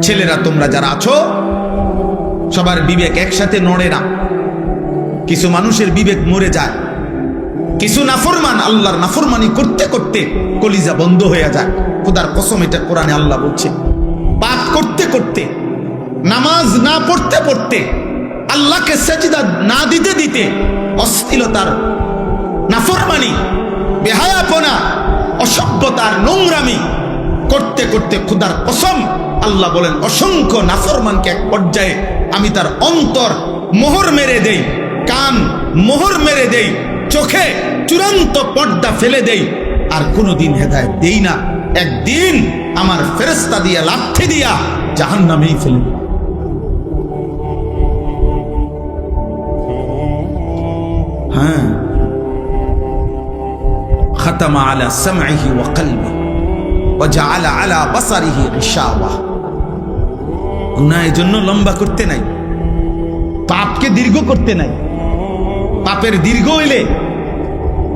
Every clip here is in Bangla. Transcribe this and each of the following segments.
ছেলেরা তোমরা যারা আছো, সবার বিবেক একসাথে নড়ে না। কিছু মানুষের বিবেক মরে যায়, কিছু নাফরমান আল্লাহর নাফরমানি করতে করতে কলিজা বন্ধ হয়ে যায়। খোদার কসম, এটা কোরআনে আল্লাহ বলছে। পাপ করতে করতে, নামাজ না পড়তে পড়তে, আল্লাহকে সেজদা না দিতে দিতে, অশ্লীলতার, নাফরমানি, বেহায়াপনা, অসভ্যতার, নোংরামি করতে করতে খোদার কসম আল্লাহ বলেন অসংখ্য নাফরমানকে এক পর্যায়ে আমি তার অন্তর মোহর মেরে দেই, কান মোহর মেরে দেই, চোখে চূড়ান্ত পর্দা ফেলে দেই, আর কোনোদিন হেদায়েত দেই না। একদিন আমার ফেরেশতা দিয়া লাঠি দিয়া জাহান্নামেই ফেলে দেই। হ্যাঁ, খাতামা আলা সামঈহি ওয়া কলবিহি ওয়া জাআলা আলা বাসারিহি গিশাওয়া। গুনাহ এজন্য লম্বা করতে নাই, পাপকে দীর্ঘ করতে নাই। পাপের দীর্ঘ হইলে,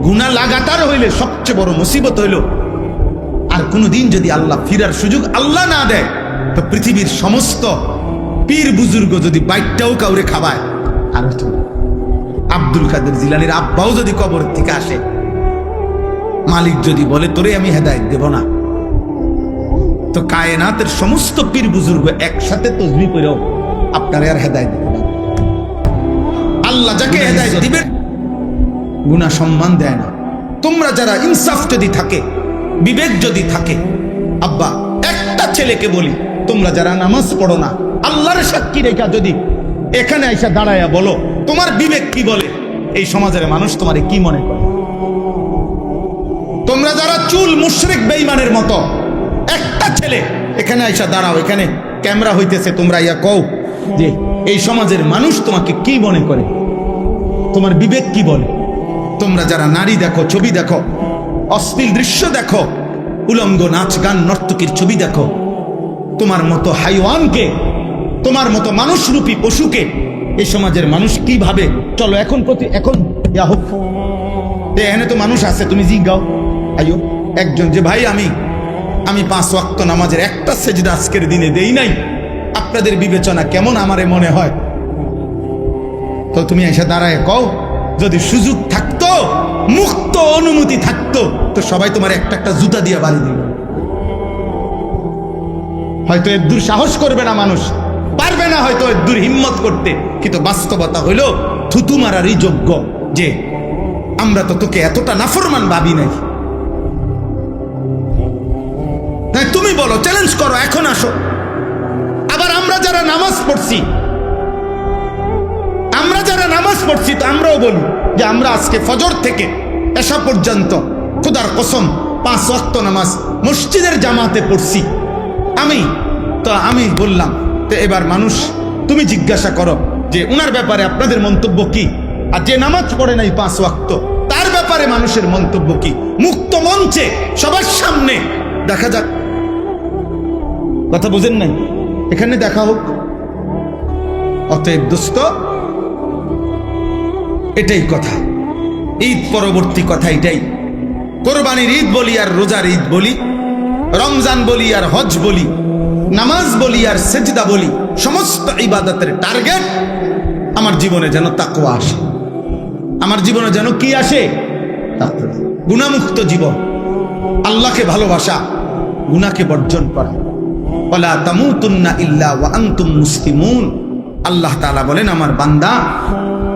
গুনাহ লাগাতার হইলে সবচেয়ে বড় মুসিবত হইল, আর কোনদিন যদি আল্লাহ ফিরার সুযোগ আল্লাহ না দেয়, তো পৃথিবীর সমস্ত পীর বুজুর্গ যদি বাইকটাও কাউরে খাবায়, আর আব্দুল কাদের জিলানীর আব্বাও যদি কবর থেকে আসে, মালিক যদি বলে তোরে আমি হেদায়েত দেব না, তো কায়নাতের সমস্ত পীর বুজুর্গ একসাথে তসবিহ করেও আপনারে আর হেদায়েত দিবে না। আল্লাহ যাকে হেদায়েত দিবেন গুনাহ সম্মান দেয় না। তোমরা যারা ইনসাফ যদি থাকে, বিবেক যদি থাকে, আব্বা একটা ছেলেকে বলি, তোমরা যারা নামাজ পড়ো না, আল্লাহর সাক্ষী রেখা যদি এখানে আইসা দাঁড়ায়া বলো তোমার বিবেক কি বলে, এই সমাজের মানুষ তোমারে কি মনে করে? তোমরা যারা চুল মুশরিক বেঈমানের মতো, একটা ছেলে এখানে আইসা দাঁড়াও, এখানে ক্যামেরা হইতেছে, তোমরা ইয়া কও যে এই সমাজের মানুষ তোমাকে কি মনে করে, তোমার বিবেক কি বলে? তোমরা যারা নারী দেখো, ছবি দেখো, অশ্লীল দৃশ্য দেখো, উলঙ্গ নাচ গান নর্তকীর ছবি দেখো, তোমার মতো হাইওয়ানকে, তোমার মতো মানুষরূপী পশুকে এই সমাজের মানুষ কি ভাবে? চলো এখন এখন ইয়া হোক, এখানে তো মানুষ আছে, তুমি জিজ্ঞাও আইও একজন যে ভাই আমি 5 ওয়াক্ত নামাজের একটা সেজদা আজকের দিনে দেই নাই, আপনাদের বিবেচনা কেমন আমারে মনে হয়? তো তুমি এসে দাঁড়ায় কও, যদি সুযোগ থাকতো, মুক্ত অনুমতি থাকতো, তো সবাই তোমার একটা একটা জুতা দিয়ে বাড়ি দিল। হয়তো এর দূর সাহস করবে না, মানুষ পারবে না হয়তো এর দূর হিম্মত করতে, কিন্তু বাস্তবতা হইল থুতু মারারই যোগ্য যে আমরা তো তোকে এতটা নাফরমান ভাবি নাই। তাই তুমি বলো, চ্যালেঞ্জ করো, এখন আসো। আবার আমরা যারা নামাজ পড়ছি, তো আমরাও বলি যে আমরা আজকে ফজর থেকে এশা পর্যন্ত খোদার কসম 5 ওয়াক্ত নামাজ মসজিদের জামাতে পড়ছি। আমি বললাম, তো এবার মানুষ তুমি জিজ্ঞাসা করো যে উনার ব্যাপারে আপনাদের মন্তব্য কি, আর যে নামাজ পড়ে নাই 5 ওয়াক্ত তার ব্যাপারে মানুষের মন্তব্য কি? মুক্ত মঞ্চে সবার সামনে দেখা যাক। কথা বুঝেন নাই? এখানে দেখা হোক। অতএব দোস্ত, এটাই কথা, ঈদ পরবর্তী কথা এটাই। কোরবানির ঈদ বলি আর রোজার ঈদ বলি, রমজান বলি আর হজ বলি, নামাজ বলি আর সেজদা বলি, সমস্ত ইবাদতের টার্গেট আমার জীবনে যেন তাকওয়া আসে, আমার জীবনে যেন কি আসে? গুনাহমুক্ত জীবন, আল্লাহকে ভালোবাসা, গুনাহকে বর্জন করা। ওয়ালা তামুতুন্না ইল্লা ওয়া আনতুম মুসলিমুন। আল্লাহ তাআলা বলেন, আমার বান্দা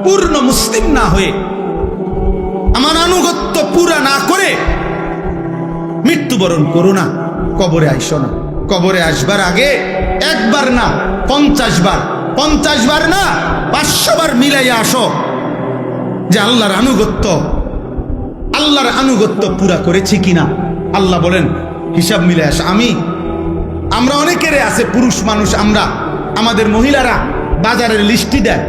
পূর্ণ মুসলিম না হয়ে, আমার আনুগত্য পুরা না করে মৃত্যুবরণ করো না, কবরে আইসো না। কবরে আসবার আগে একবার না 50 বার, 50 বার না 500 বার মিলাইয়া আসো যে আল্লাহর আনুগত্য পুরা করেছি কিনা। আল্লাহ বলেন হিসাব মিলে আসো। আমরা অনেকেরে আছে, পুরুষ মানুষ আমরা, আমাদের মহিলারা বাজারের লিস্টি দেয়,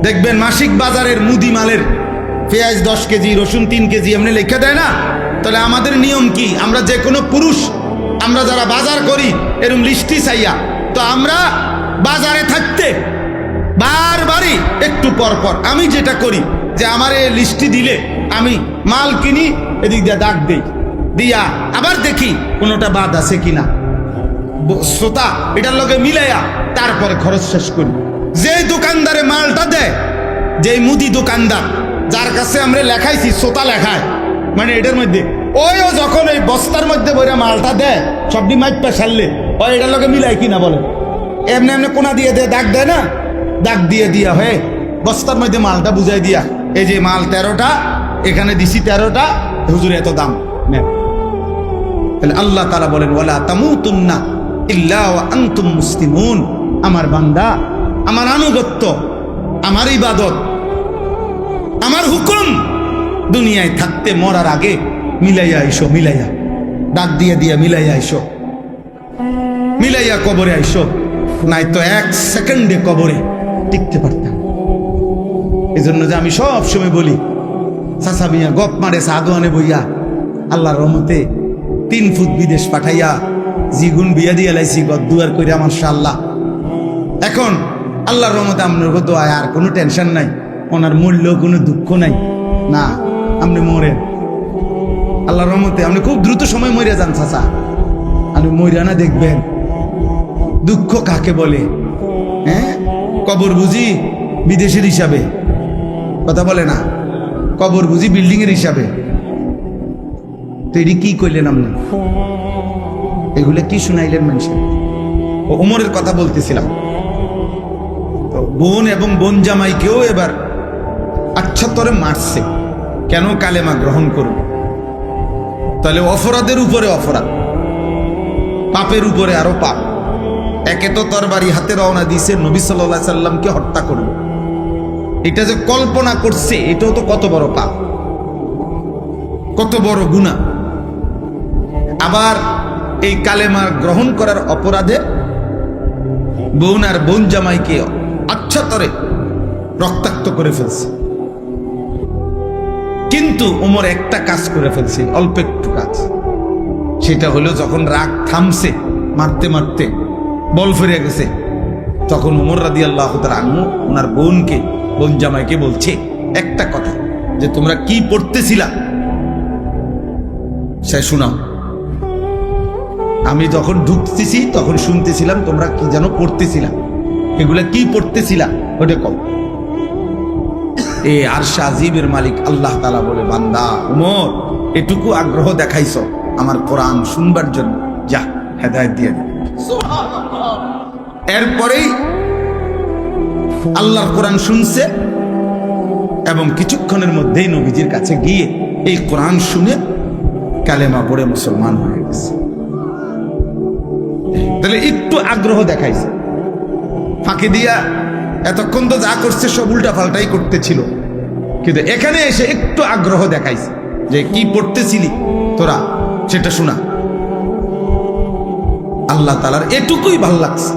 দেখবেন মাসিক বাজারের মুদি মালের পেঁয়াজ 10 কেজি, রসুন 3 কেজি এমনি লেখা দেয় না? তাহলে আমাদের নিয়ম কি? আমরা যে কোনো পুরুষ, আমরা যারা বাজার করি এরকম লিস্টি চাইয়া, তো আমরা বাজারে থাকতে বারবারই একটু পর পর আমি যেটা করি যে আমার এই লিস্টি দিলে আমি মাল কিনি, এদিক দিয়ে দাগ দেই, দিয়া আবার দেখি কোনোটা বাদ আছে কিনা। সোতা এটার লগে মিলাইয়া তারপরে খরচ শেষ করি। যেই দোকানদারে মালটা দেয়, যেই মুদি দোকানদার যার কাছে আমরা লেখাইছি সোতা লেখায়, মানে এটার মধ্যে ওইও যখন এই বস্তার মধ্যে বইরা মালটা দেয় সবটি মাইপা সারলে ওই এটার লগে মিলাই কিনা বলে, এমনি এমনি কোনা দিয়ে দেয়, দাগ দেয় না, দাগ দিয়ে দিয়া হয়ে বস্তার মধ্যে মালটা বুঝাই দিয়া, এই যে মাল 13টা, এখানে দিছি 13টা, হুজুর এত দাম নেন। তাহলে আল্লাহ তাআলা বলেন ওয়ালা তামুতুন্না ইল্লা ওয়া আনতুম মুসলিমুন, আমার বান্দা, আমার আনুগত্য, আমার ইবাদত, আমার হুকুম দুনিয়ায় থাকতে মরার আগে মিলাইয়া আইসো, মিলাইয়া ডাক দিয়ে দিয়া মিলাইয়া আইসো, মিলাইয়া কবরে আইসো, নাই তো 1 সেকেন্ডে কবরে টিকতে পারতাম। এই জন্য যে আমি সব সময় বলি, চাচা মিয়া গপ মারে সাদোয়ানে বইয়া আল্লাহর রহমতে 3 ফুট বিদেশ পাঠাইয়া জিগুন বিয়া দিয়ে লাইছি গদ্দুয়ার কইরা মাশাআল্লাহ। এখন আল্লাহর রহমতে আপনার দোয়ায় আর কোনো টেনশন নাই, ওনার মূল্য কোনো দুঃখ নাই, না আপনি মরেন আল্লাহর রহমতে, আপনি খুব দ্রুত সময় মরিয়া যান চাচা, আপনি মরিয়া না দেখবেন দুঃখ কাকে বলে। হ্যাঁ, কবর বুঝি বিদেশের হিসাবে, কথা বলে না, কবর বুঝি বিল্ডিং এর হিসাবে। তো এটি কি কইলেন আপনি, এগুলো কি শুনাইলেন মানুষের? ওমরের কথা বলতেছিলাম, বোন এবং বোন জামাইকেও এবার আচ্ছাতরে মারছে, কেন? কালেমা গ্রহণ করুন। তাহলে অপরাধের উপরে অপরাধ, পাপের উপরে আরো পাপ। একে তো তরবারি হাতে রওনা দিয়েছে নবী সাল্লাল্লাহু আলাইহি সাল্লামকে হত্যা করবে, এটা যে কল্পনা করছে এটাও তো কত বড় পাপ, কত বড় গুনাহ। আবার এই কালেমা গ্রহণ করার অপরাধে বোন আর বোন জামাইকে আচ্ছাতরে রক্তাক্ত করে ফেলছে। কিন্তু ওমর একটা কাজ করে ফেলছে, অল্প একটু কাজ, সেটা হলো যখন রাগ থামছে, মারতে মারতে বল ফিরে গেছে, তখন ওমর রাদিয়াল্লাহু তাআলা আনহু ওনার বোনকে, বোন জামাইকে বলছে একটা কথা, যে তোমরা কি পড়তেছিলা সে শোনাও। আমি যখন ঢুকতেছি তখন শুনতেছিলাম তোমরা কি যেন পড়তেছিলাম, এগুলা কি পড়তেছিলা ওটা কম। এ আরশ আজিমের মালিক আল্লাহ তাআলা বলে, বান্দা ওমর এটুকু আগ্রহ দেখাইছো আমার কোরআন শুনবার জন্য, যা হেদায়েত দিয়ে দে। এরপরেই আল্লাহর কোরআন শুনছে এবং কিছুক্ষণের মধ্যেই নবীজির কাছে গিয়ে এই কোরআন শুনে কালেমা পড়ে মুসলমান হয়ে গেছে। তাহলে একটু আগ্রহ দেখাইছে, ফাঁকি দিয়া এতক্ষণ তো যা করছে সব উল্টা পাল্টাই করতেছিল, কিন্তু এখানে এসে একটু আগ্রহ দেখাইছে যে কি পড়তেছিলি তোরা সেটা শোনা। আল্লাহ তাআলার এটুকুই ভাল লাগছে।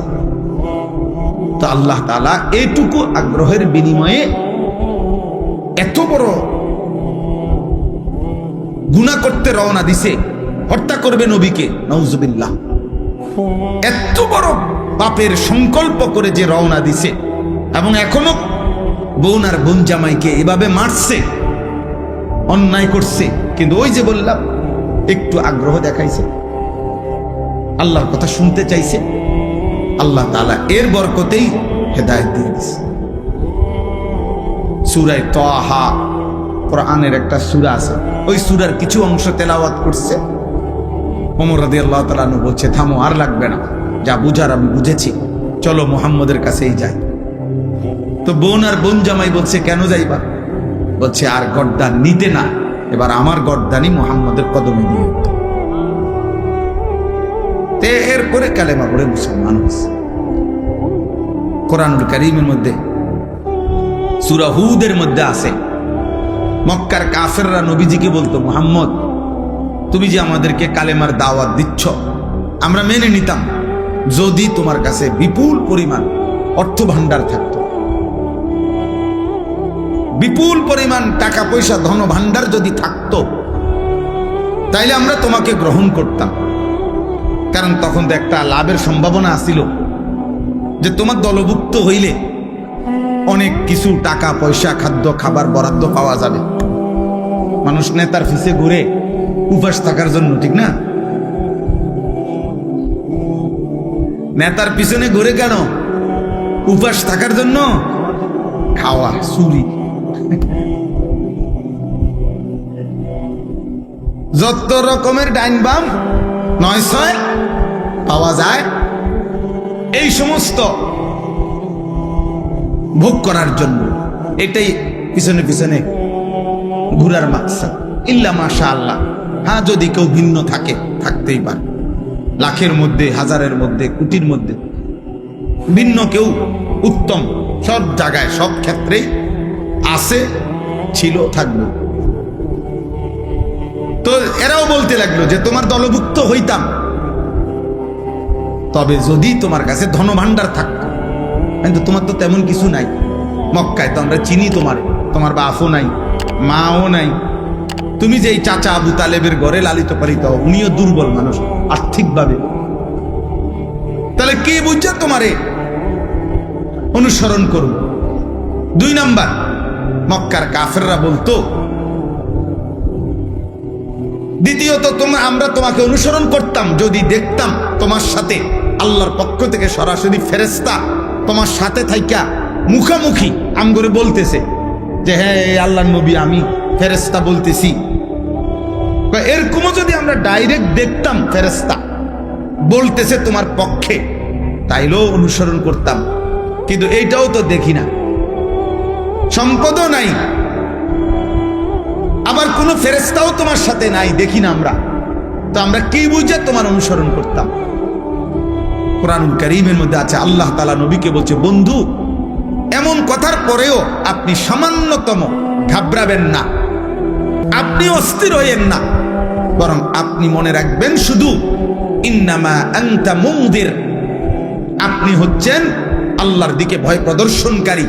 তো আল্লাহ তাআলা এটুকু আগ্রহের বিনিময়ে এত বড় গুনাহ করতে রওনা দিছে, হত্যা করবে নবীকে, নাউজুবিল্লাহ। এত বড় পাপের সংকল্প করে যে রওনা দিছে, এবং এখনো বোন আর বোন জামাইকে এভাবে মারছে, অন্যায় করছে, কিন্তু ওই যে বললাম একটু আগ্রহ দেখাইছে, আল্লাহর কথা শুনতে চাইছে, আল্লাহ তাআলা এর বরকতেই হেদায়েত দিয়ে দিয়েছে। সূরা তাহা কোরআনের একটা সূরা আছে, ওই সূরার কিছু অংশ তেলাওয়াত করছে ওমর রাদিয়াল্লাহু তাআলা আনহু বলছে, থামো, আর লাগবে না, যা বুঝার আমি বুঝেছি, চলো মুহাম্মদের কাছেই যাই। তো বোন আর বোন জামাই বলছে, কেন যাইবা? বলছে আর গর্দান নিতে না, এবার আমার গর্দানি মুহাম্মদের কদমে দিয়ে। এরপরে কালেমা পড়ে মুসলমান হয়েছে। কোরআনুল কারীমের মধ্যে সূরা হুদের মধ্যে আছে, মক্কার কাফেররা নবীজিকে বলতো, মুহাম্মদ তুমি যে আমাদেরকে কালেমার দাওয়াত দিচ্ছ আমরা মেনে নিতাম যদি তোমার কাছে বিপুল পরিমাণ অর্থ ভান্ডার থাকতো, বিপুল পরিমাণ টাকা পয়সা ধন ভান্ডার যদি থাকতো তাইলে আমরা তোমাকে গ্রহণ করতাম। কারণ তখন তো একটা লাভের সম্ভাবনা আছিল যে তোমার দলভুক্ত হইলে অনেক কিছু টাকা পয়সা খাদ্য খাবার বরাদ্দ পাওয়া যাবে। মানুষ নেতার পিছে ঘুরে উপাস থাকার জন্য, ঠিক না? নেতার পিছনে ঘুরে কেন? উপাস থাকার জন্য? খাওয়া চুরি। যত রকমের ডাইন বাম নয় ছয় পাওয়া যায়, এই সমস্ত ভোগ করার জন্য, এটাই পিছনে পিছনে ঘুরার মাকসাদ। ইল্লা মাশাআল্লাহ, হ্যাঁ যদি কেউ ভিন্ন থাকে, থাকতেই পারে, লাখের মধ্যে, হাজারের মধ্যে, কোটির মধ্যে ভিন্ন কেউ উত্তম, সব জায়গায় সব ক্ষেত্রেই আছে, ছিল, থাকবে। তো এরাও বলতে লাগলো যে তোমার দলভুক্ত হইতাম, তবে যদি তোমার কাছে ধনভাণ্ডার থাকতো। কিন্তু তোমার তো তেমন কিছু নাই। মক্কায় তো আমরা চিনি তোমার বাপও নাই, মাও নাই। তুমি যে এই চাচা আবু তালেবের ঘরে লালিত পালিত, উনিও দুর্বল মানুষ আর্থিকভাবে। তাহলে কে বুঝছে তোমারে অনুসরণ করুন? 2 নাম্বার, মক্কার কাফেররা বলতো, দ্বিতীয়ত আমরা তোমাকে অনুসরণ করতাম যদি দেখতাম তোমার সাথে আল্লাহর পক্ষ থেকে সরাসরি ফেরেশতা তোমার সাথে থাইকা মুখামুখি আমগরে বলতেছে যে হ্যাঁ আল্লাহর নবী, আমি ফেরেশতা বলতেছি। এরকমও যদি আমরা ডাইরেক্ট দেখতাম ফেরেশতা বলতেছে তোমার পক্ষে, তাইলেও অনুসরণ করতাম। কিন্তু এইটাও তো দেখি না, সম্পদও নাই, আবার কোন ফেরেশতাও তোমার সাথে নাই, দেখি না আমরা, তো আমরা কি বুঝে তোমার অনুসরণ করতাম? কুরআনুল কারীমের মধ্যে আছে, আল্লাহ তাআলা নবীকে বলছে, বন্ধু এমন কথার পরেও আপনি সামান্যতম ঘাবড়াবেন না, আপনি অস্থির হইয়েন না, বরং আপনি মনে রাখবেন শুধু ইন্নামা আনতা মুনদির, আপনি হচ্ছেন আল্লাহর দিকে ভয় প্রদর্শনকারী।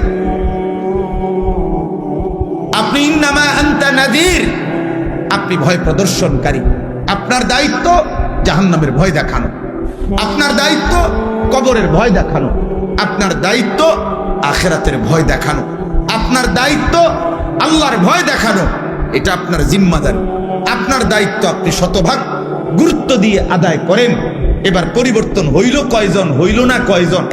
আপনি ইন্নামা আনতা নাযীর, আপনি ভয় প্রদর্শনকারী। আপনার দায়িত্ব জাহান্নামের ভয় দেখানো, আপনার দায়িত্ব কবরের ভয় দেখানো, আপনার দায়িত্ব আখিরাতের ভয় দেখানো, আপনার দায়িত্ব আল্লাহর ভয় দেখানো। এটা আপনার জিম্মাদারি, আপনার দায়িত্ব আপনি শতভাগ গুরুত্ব দিয়ে আদায় করেন। এবার পরিবর্তন হইল কয়জন, হইল না কয়জন,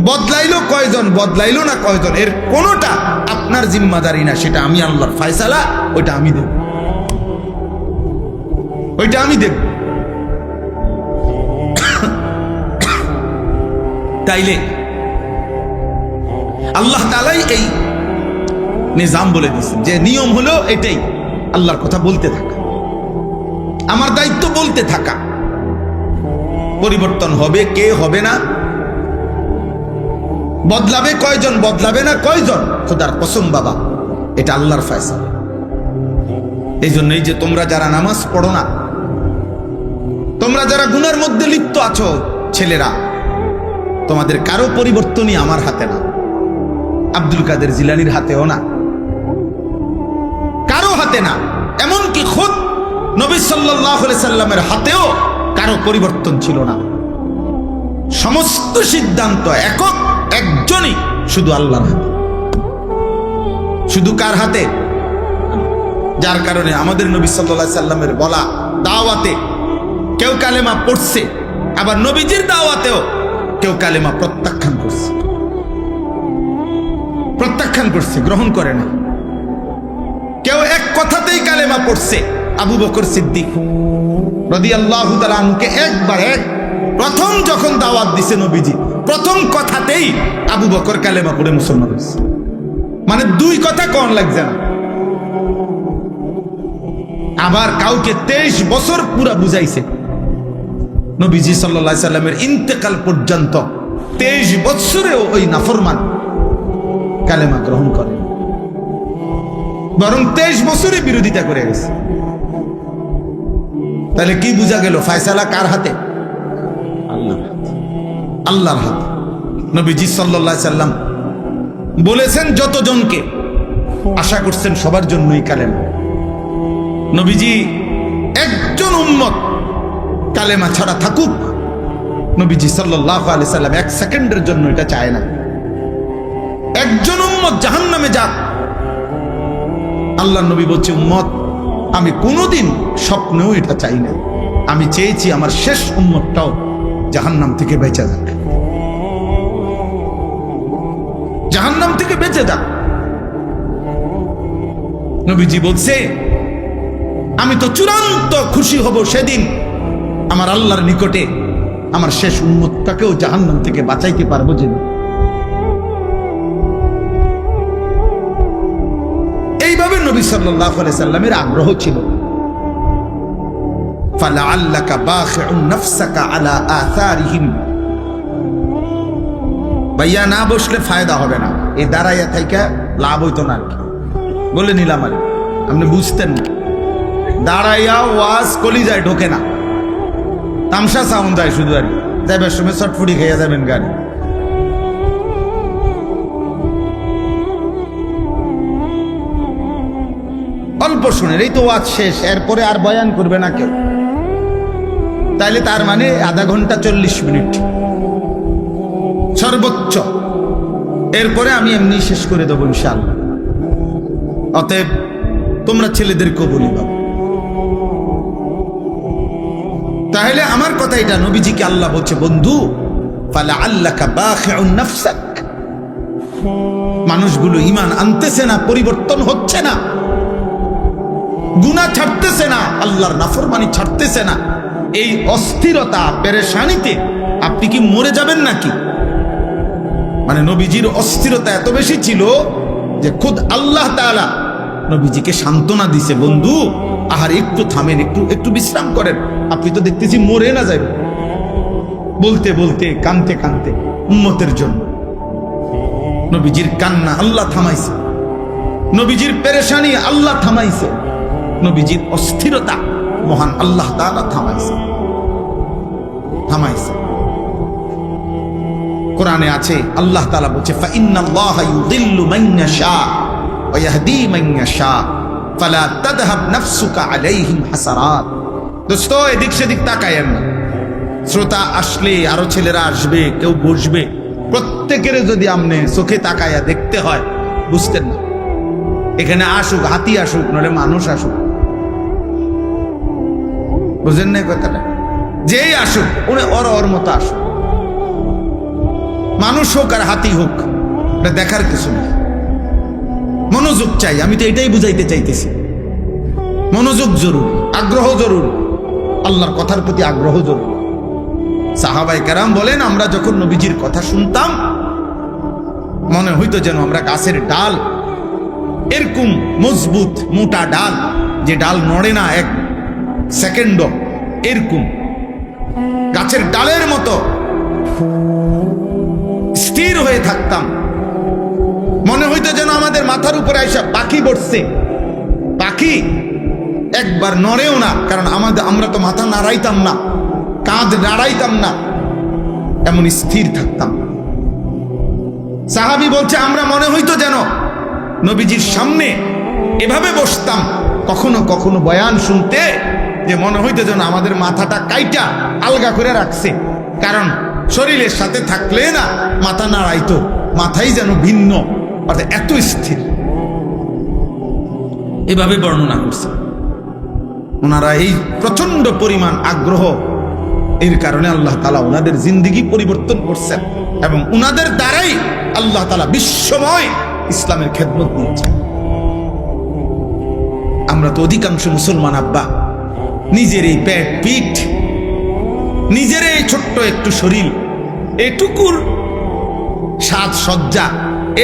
বদলাইলো কয়জন, বদলাইলো না কয়জন, এর কোনোটা আপনার জিম্মাদারি না, সেটা আমি আল্লাহর ফয়সালা, ওইটা আমি দেব, ওইটা আমি দেব। তাইলে আল্লাহ তাআলাই এই নিজাম বলে দিয়েছেন যে নিয়ম হলো এটাই, আল্লাহর কথা বলতে থাকা, আমার দায়িত্ব বলতে থাকা। পরিবর্তন হবে কে, হবে না, বদলাবে কয়জন, বদলাবে না কয়জন, খোদার কসম বাবা, এটা আল্লাহর ফয়সালা। এই জন্যই যে তোমরা যারা নামাজ পড়ো না, তোমরা যারা গুনার মধ্যে লিপ্ত আছো, ছেলেরা, তোমাদের কারো পরিবর্তনই আমার হাতে না, আব্দুল কাদের জিলানীর হাতেও না, কারো হাতে না, এমনকি খুদ নবী সাল্লাল্লাহু আলাইহি সাল্লামের হাতেও কারো পরিবর্তন ছিল না। সমস্ত সিদ্ধান্ত একক একজনই, শুধু আল্লাহর হাতে। শুধু কার হাতে? যার কারণে আমাদের নবী সাল্লাল্লাহু আলাইহি সাল্লামের বলা দাওয়াতে কেউ কালেমা পড়ছে, আবার নবীজির দাওয়াতেও কেউ কালেমা প্রত্যাখ্যান করছে, প্রত্যাখ্যান করছে, গ্রহণ করে না। কেউ এক কথাতেই কালেমা পড়ছে, আবু বকর সিদ্দিক রাদিয়াল্লাহু তাআলা আনহুকে একবার প্রথম যখন দাওয়াত দিছে নবীজি, প্রথম কথাতেই আবু বকর কালেমা পড়ে মুসলমান হয়েছে। মানে 2 কথা কোন লাগছে না। আবার কাউকে 23 বছর পুরা বুঝাইছে, নবীজি সাল্লাল্লাহু আলাইহি সাল্লামের ইন্তেকাল পর্যন্ত 23 বছরেও ওই নাফরমান কালেমা গ্রহণ করে, বরং 23 বছরে বিরোধিতা করে গেছে। তাহলে কি বোঝা গেল? ফয়সালা কার হাতে? আল্লাহর হাতে। নবীজি সাল্লাল্লাহু আলাইহি সাল্লাম বলেছেন যতজনকে, আশা করছেন সবার জন্যই কালেমা। নবীজি একজন উম্মত কালেমা ছাড়া থাকুক, নবীজি সাল্লাল্লাহু আলাইহি সাল্লাম 1 সেকেন্ডের জন্য এটা চায় না। একজন উম্মত জাহান্নামে যাক, আল্লাহর নবী বলছে উম্মত আমি কোনোদিন স্বপ্নেও এটা চাই না। আমি চেয়েছি আমার শেষ উম্মতটাও জাহান্নাম থেকে বেঁচে যাক, জাহান্নাম থেকে বেঁচে যাক। নবীজি বলছে, আমি তো চূড়ান্ত খুশি হব সেদিন আমার আল্লাহর নিকটে আমার শেষ উম্মতটাকেও জাহান্নাম থেকে বাঁচাইতে পারবো যেদিন। এইভাবে নবী সাল্লাল্লাহু আলাইহি সাল্লামের আগ্রহ ছিল। ফালাআল্লাকা বাখিউন নাফসাকা আলা আথারিহিম, ভাইয়া না বসলে ফায়দা হবে না, এই দাঁড়াইয়া থাইকা লাভ হইতো না আর কি, বলে নিলাম আর আপনি বুঝতেন না। দাঁড়াইয়া ওয়াজ কলিজায় ঢোকে না, তামসা সাউন্ড যায় শুধু আর যাইবার সময় চটফুটি খেয়ে যাবেন গাড়ি। অল্প শুনেন, এই তো ওয়াজ শেষ, এরপরে আর বয়ান করবে না কেউ, তাইলে তার মানে আধা ঘন্টা 40 মিনিট সর্বোচ্চ, এরপরে আমি এমনি শেষ করে দেবো ইনশাআল্লাহ। অতএব তোমরা ছেলেদেরকেও বলি বাবা। তাহলে আমার কথা এটা, নবীজিকে আল্লাহ বলছে, বন্ধু ফালাআল্লাকা বাখিউন নাফসাক, মানুষগুলো ঈমান আনতেছে না, পরিবর্তন হচ্ছে না, গুনাহ ছাড়তেছে না, আল্লাহর নাফরমানি ছাড়তেছে না, এই অস্থিরতা পেরেশানিতে আপনি কি মরে যাবেন নাকি? মানে নবীজির অস্থিরতা এত বেশি ছিল যে খুদ আল্লাহ তাআলা নবীজিকে সান্ত্বনা দিছে, বন্ধু আহার একটু থামেন, একটু বিশ্রাম করেন, আপনি তো দেখতেছি মরে না যাবেন। বলতে বলতে কানতে কানতে উম্মতের জন্য নবীজির কান্না আল্লাহ থামাইছে, নবীজির পেরেশানি আল্লাহ থামাইছে, নবীজির অস্থিরতা মহান আল্লাহ তাআলা থামাইছে। কোরআনে আছে, আল্লাহ তাআলা বলছে, ফাইন্নাল্লাহা ইউযিল্লু মান ইয়াশা ওয়া ইয়াহদি মান ইয়াশা ফালা তাযহাব নাফসুকা আলাইহিম হাসারাত। দোস্ত এদিক সেদিক তাকায়েন না, শ্রোতা আসলে আরো ছেলেরা আসবে, কেউ বসবে, প্রত্যেকের যদি আমনে চোখে তাকায়া দেখতে হয়, বুঝতেন না এখানে আসুক হাতি আসুক নলে মানুষ আসুক, বুঝেন না কথাটা? যেই আসুক উনি ওর মতো আসুক, মানুষ হোক আর হাতি হোক, এটা দেখার কিছু নেই। মনোযোগ চাই, আমি তো এটাই বুঝাইতে চাইতেছি। মনোযোগ জরুরি, আগ্রহ জরুরি, আল্লাহর কথার প্রতি আগ্রহ জরুরি। সাহাবায়ে কেরাম বলেন, আমরা যখন নবীজির কথা শুনতাম মনে হইতো যেন আমরা গাছের ডাল, এরকম মজবুত মোটা ডাল, যে ডাল নড়ে না এক সেকেন্ড, এরকম গাছের ডালের মতো স্থির হয়ে থাকতাম। মনে হইতো যেন আমাদের মাথার উপরে আইসা পাখি বসছে, পাখি একবার নড়েও না, কারণ আমরা তো মাথা নাড়াইতাম না, কাঁধ নাড়াইতাম না, এমন স্থির থাকতাম। সাহাবী বলছে, আমরা মনে হইতো যেন নবীজির সামনে এভাবে বসতাম, কখনো কখনো বয়ান শুনতে, যে মনে হইতো যেন আমাদের মাথাটা কাইটা আলগা করে রাখছে, কারণ শরীরের সাথে থাকলে না মাথা নাড়াইতো, মাথাই যেন ভিন্ন, অর্থাৎ এত স্থির। এভাবে বর্ণনা করছে ওনারা। এই প্রচন্ড পরিমাণ আগ্রহ, এর কারণে আল্লাহ তাআলা ওনাদের জিন্দেগি পরিবর্তন করছেন, এবং ওনাদের দ্বারাই আল্লাহ তাআলা বিশ্বময় ইসলামের খেদমত দিয়েছেন। আমরা তো অধিকাংশ মুসলমান আব্বা নিজের এই পেট পিঠ, নিজের এই ছোট্ট একটু শরীর, এটুকুর সাজসজ্জা,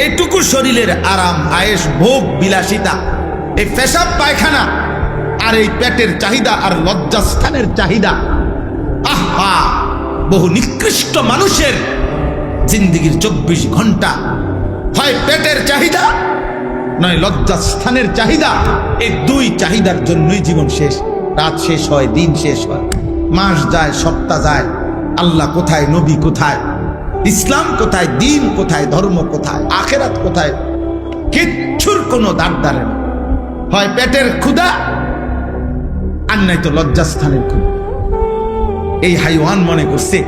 এটুকু শরীরের আরাম আয়েশ ভোগ বিলাসিতা, এই পেশাব পায়খানা আর এই পেটের চাহিদা আর লজ্জাস্থানের চাহিদা, আহা, বহু নিকৃষ্ট মানুষের জিন্দেগির 24 ঘন্টা হয় পেটের চাহিদা নয় লজ্জাস্থানের চাহিদা। এই দুই চাহিদার জন্যই জীবন শেষ, রাত শেষ হয়, দিন শেষ হয়, মাস যায়, সপ্তাহ যায়, আল্লাহ কোথায়, নবী কোথায়, ইসলাম কোথায়, দিন কোথায়, ধর্ম কোথায়, আখেরাত কোথায়, কিচ্ছুর কোনো দাঁড় দাঁড়ে না। হয় পেটের ক্ষুধা আর নাই তো লজ্জাস্থানের ক্ষুধা। এই হাইওয়ান মনে করছে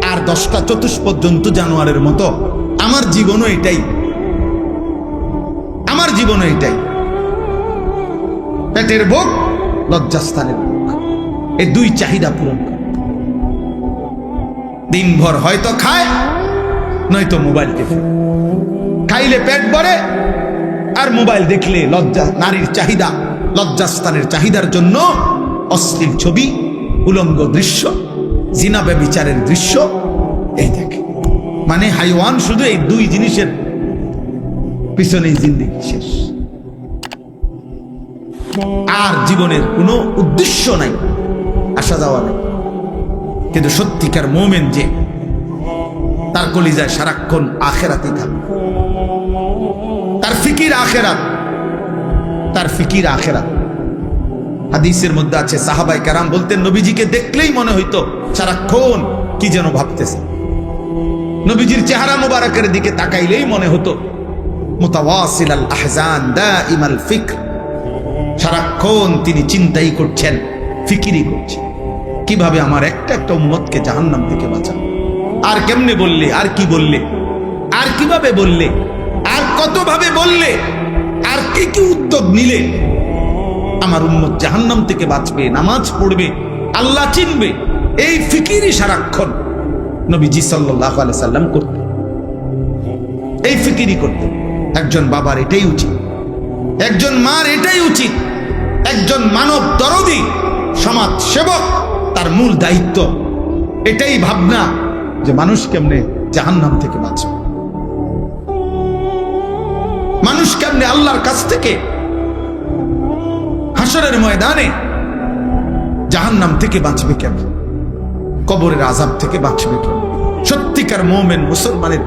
আর 10টা চতুষ্পদ জন্তু জানোয়ারের মতো আমার জীবনও এটাই, আমার জীবনও এটাই, পেটের ভোগ, লজ্জাস্থানের ভোগ, এই দুই চাহিদা পূরণ করে। দিনভর হয়তো খায় নয়তো মোবাইল দেখে, খাইলে পেট ভরে আর মোবাইল দেখলে লজ্জা, নারীর চাহিদা, লজ্জাস্থানের চাহিদার জন্য অশ্লীল ছবি, উলঙ্গ দৃশ্য, জিনা ব্যভিচারের দৃশ্য এই দেখে। মানে হাইওয়ান শুধু এই দুই জিনিসের পিছনেই জিন্দেগি শেষ, আর জীবনের কোনো উদ্দেশ্য নাই, আসা যাওয়া নাই। কিন্তু সত্যিকার মোমেন যে, তার কলিজায় সারাক্ষণ আখেরাতই থাকে, তার ফিকির আখেরাত, তার ফিকির আখেরাত। হাদিসের মধ্যে আছে সাহাবায়ে কেরাম বলতেন নবীজিকে দেখলেই মনে হইতো সারাক্ষণ কি যেন ভাবতেছে। নবীজির চেহারা মোবারকের দিকে তাকাইলেই মনে হতো মুতাওয়াসিল আল আহজান দাইমাল ফিকর, সারাক্ষণ তিনি চিন্তাই করছেন, ফিকিরই করছেন কিভাবে আমার একটা একটা উম্মতকে জাহান্নাম থেকে বাঁচাবো। আর কেমনে বললে, আর কি বললে, আর কিভাবে বললে, আর কতভাবে বললে, আর কি কি উদ্যোগ নিলে আমার উম্মত জাহান্নাম থেকে বাঁচবে, নামাজ পড়বে, আল্লাহ চিনবে। এই ফিকিরই সারাক্ষণ নবীজি সাল্লাল্লাহু আলাইহি সাল্লাম করতেন, এই ফিকিরই করতেন। একজন বাবার এটাই উচিত, একজন মার এটাই উচিত, একজন মানব দরদী সমাজ সেবক তার মূল দায়িত্ব এটাই ভাবনা যে মানুষ কেমনে জাহান্নাম থেকে বাঁচবে, মানুষ কেমনে আল্লাহর কাছ থেকে হাসরের ময়দানে জাহান্নাম থেকে বাঁচবে, কেন কবরের আযাব থেকে বাঁচবে কেন। সত্যিকার মুমিন মুসলমানের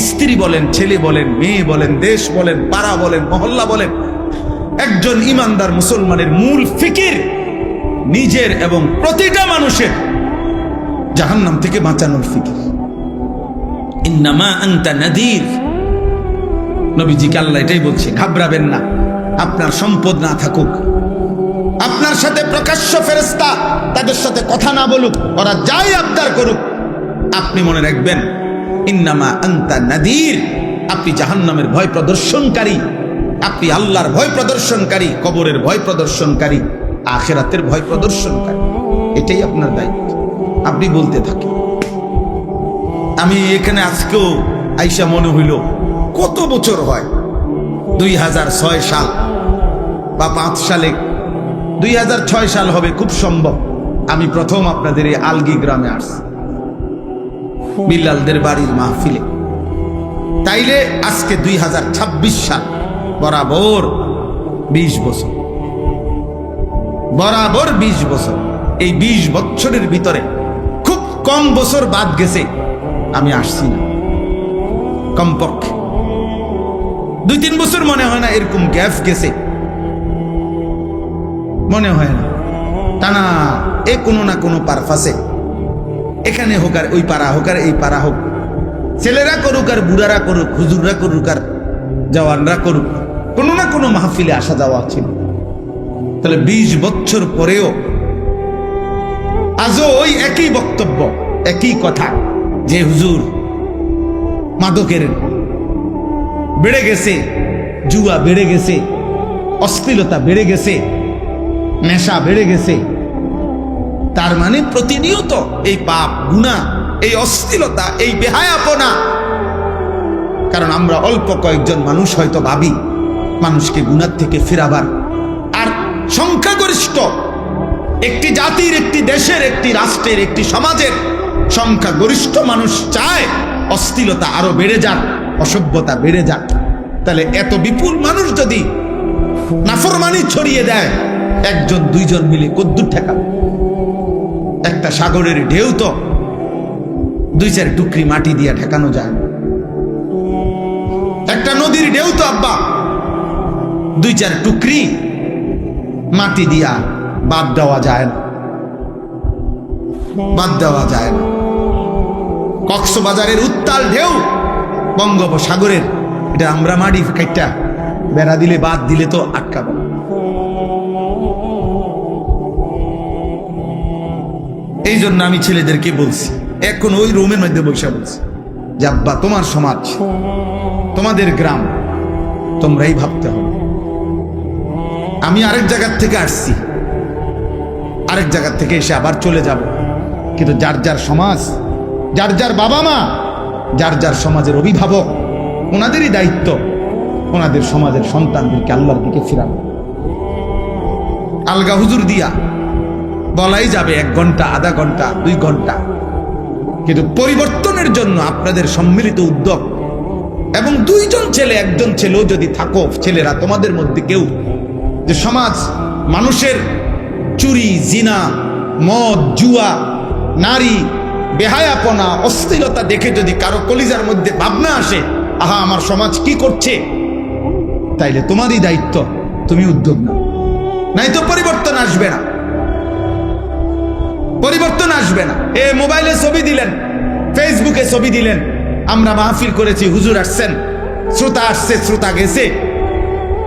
স্ত্রী বলেন, ছেলে বলেন, মেয়ে বলেন, দেশ বলেন, পাড়া বলেন, মহল্লা বলেন, একজন ইমানদার মুসলমানের মূল ফিকির নিজের এবং প্রতিটা মানুষের জাহান্নাম থেকে বাঁচানোর ফিকির। ইন্নামা আনতা নাযীর, নবীজিকে আল্লাহ এটাই বলছে, ঘাবড়াবেন না। আপনার সম্পদ না থাকুক, আপনার সাথে প্রকাশ্য ফেরেশতা তাদের সাথে কথা না বলুক, ওরা যাই আবদার করুক, আপনি মনে রাখবেন ইন্নামা আনতা নাযীর, আপনি জাহান্নামের ভয় প্রদর্শনকারী, আপনি আল্লাহর ভয় প্রদর্শনকারী, কবরের ভয় প্রদর্শনকারী, আখিরাতের ভয় প্রদর্শনকারী। এটাই আপনার দায়িত্ব, আপনি বলতে থাকেন। আমি এখানে আজকেও আইসা মনে হইল কত বছর হয়, 2006 সাল বা 5 সালে, 2006 সাল হবে খুব সম্ভব, আমি প্রথম আপনাদের এই আলগি গ্রামে আসছি বিল্লালদের বাড়ির মাহফিলে। তাইলে আজকে 2026 সাল, বরাবর 20 বছর, বরাবর 20 বছর। এই 20 বছরের ভিতরে খুব কম বছর বাদ গেছে আমি আসছি না, কমপক্ষে 2-3 বছর মনে হয় না এরকম গ্যাপ গেছে, মনে হয় না। টানা এ কোনো না কোনো পারপাসে, এখানে হোক আর ওই পাড়া হোক আর এই পাড়া হোক, ছেলেরা করুক আর বুড়ারা করুক, হুজুররা করুক আর জওয়ানরা করুক, কোনো না কোনো মাহফিলে আসা যাওয়া ছিল। তাহলে 20 বছর পরেও আজও ওই একই বক্তব্য, একই কথা, যে হুজুর মাদকের বেড়ে গেছে, জুয়া বেড়ে গেছে, অশ্লীলতা বেড়ে গেছে, নেশা বেড়ে গেছে। তার মানে প্রতিনিয়ত এই পাপ, গুনাহ, এই অশ্লীলতা, এই বেহায়াপনা। কারণ আমরা অল্প কয়েকজন মানুষ হয়তো ভাবি মানুষকে গুনাহ থেকে ফিরাবার, আর সংখ্যাগরিষ্ঠ একটি জাতির, একটি দেশের, একটি রাষ্ট্রের, একটি সমাজের সংখ্যাগরিষ্ঠ মানুষ চায় অশ্লীলতা আরো বেড়ে যাক, অসভ্যতা বেড়ে যাক। তাহলে এত বিপুল মানুষ যদি নাফরমানি ছড়িয়ে দেয়, 1-2 মিলে কদ্দুর ঠেকাবে? একটা সাগরের ঢেউ তো 2-4 টুকরি মাটি দিয়ে ঠেকানো যায় না। একটা নদীর ঢেউ তো আব্বা 2-4 টুকরি মাটি দিয়া বাদ দেওয়া যায় না, বাদ দেওয়া যায় না। কক্সবাজারের উত্তাল ঢেউ, বঙ্গোপসাগরের, এটা আমরা মাটি কাইটা বেড়া দিলে, বাদ দিলে তো আটকাবে। এই জন্য আমি ছেলেদেরকে বলছি, এখন ওই রুমের মধ্যে বসে বলছি যে আব্বা, তোমার সমাজ, তোমাদের গ্রাম, তোমরাই ভাবতে হবে। আমি আরেক জায়গার থেকে আসছি, আরেক জায়গার থেকে এসে আবার চলে যাব, কিন্তু যার যার সমাজ যার যার বাবা মা, যার যার সমাজের অভিভাবক, ওনাদেরই দায়িত্ব ওনাদের সমাজের সন্তানদেরকে আল্লাহর দিকে ফিরানো। আলগা হুজুর দিয়া বলাই যাবে 1 ঘন্টা, আধা ঘন্টা, 2 ঘন্টা, কিন্তু পরিবর্তনের জন্য আপনাদের সম্মিলিত উদ্যোগ এবং 2 জন ছেলে 1 জন ছেলেও যদি থাকো, ছেলেরা তোমাদের মধ্যে কেউ যে সমাজ মানুষের চুরি, জিনা, মদ, জুয়া, নারী, বেহায়াপনা, অশ্লীলতা দেখে যদি কারো কলিজার মধ্যে ভাবনা আসে, আহা আমার সমাজ কি করছে, তাইলে তোমারই দায়িত্ব, তুমি উদ্যোগ নাও, নাই তো পরিবর্তন আসবে না, পরিবর্তন আসবে না। মোবাইলে ছবি দিলেন, ফেসবুকে ছবি দিলেন, আমরা মাহফিল করেছি, হুজুর আসছেন, শ্রোতা আসছে, শ্রোতা গেছে,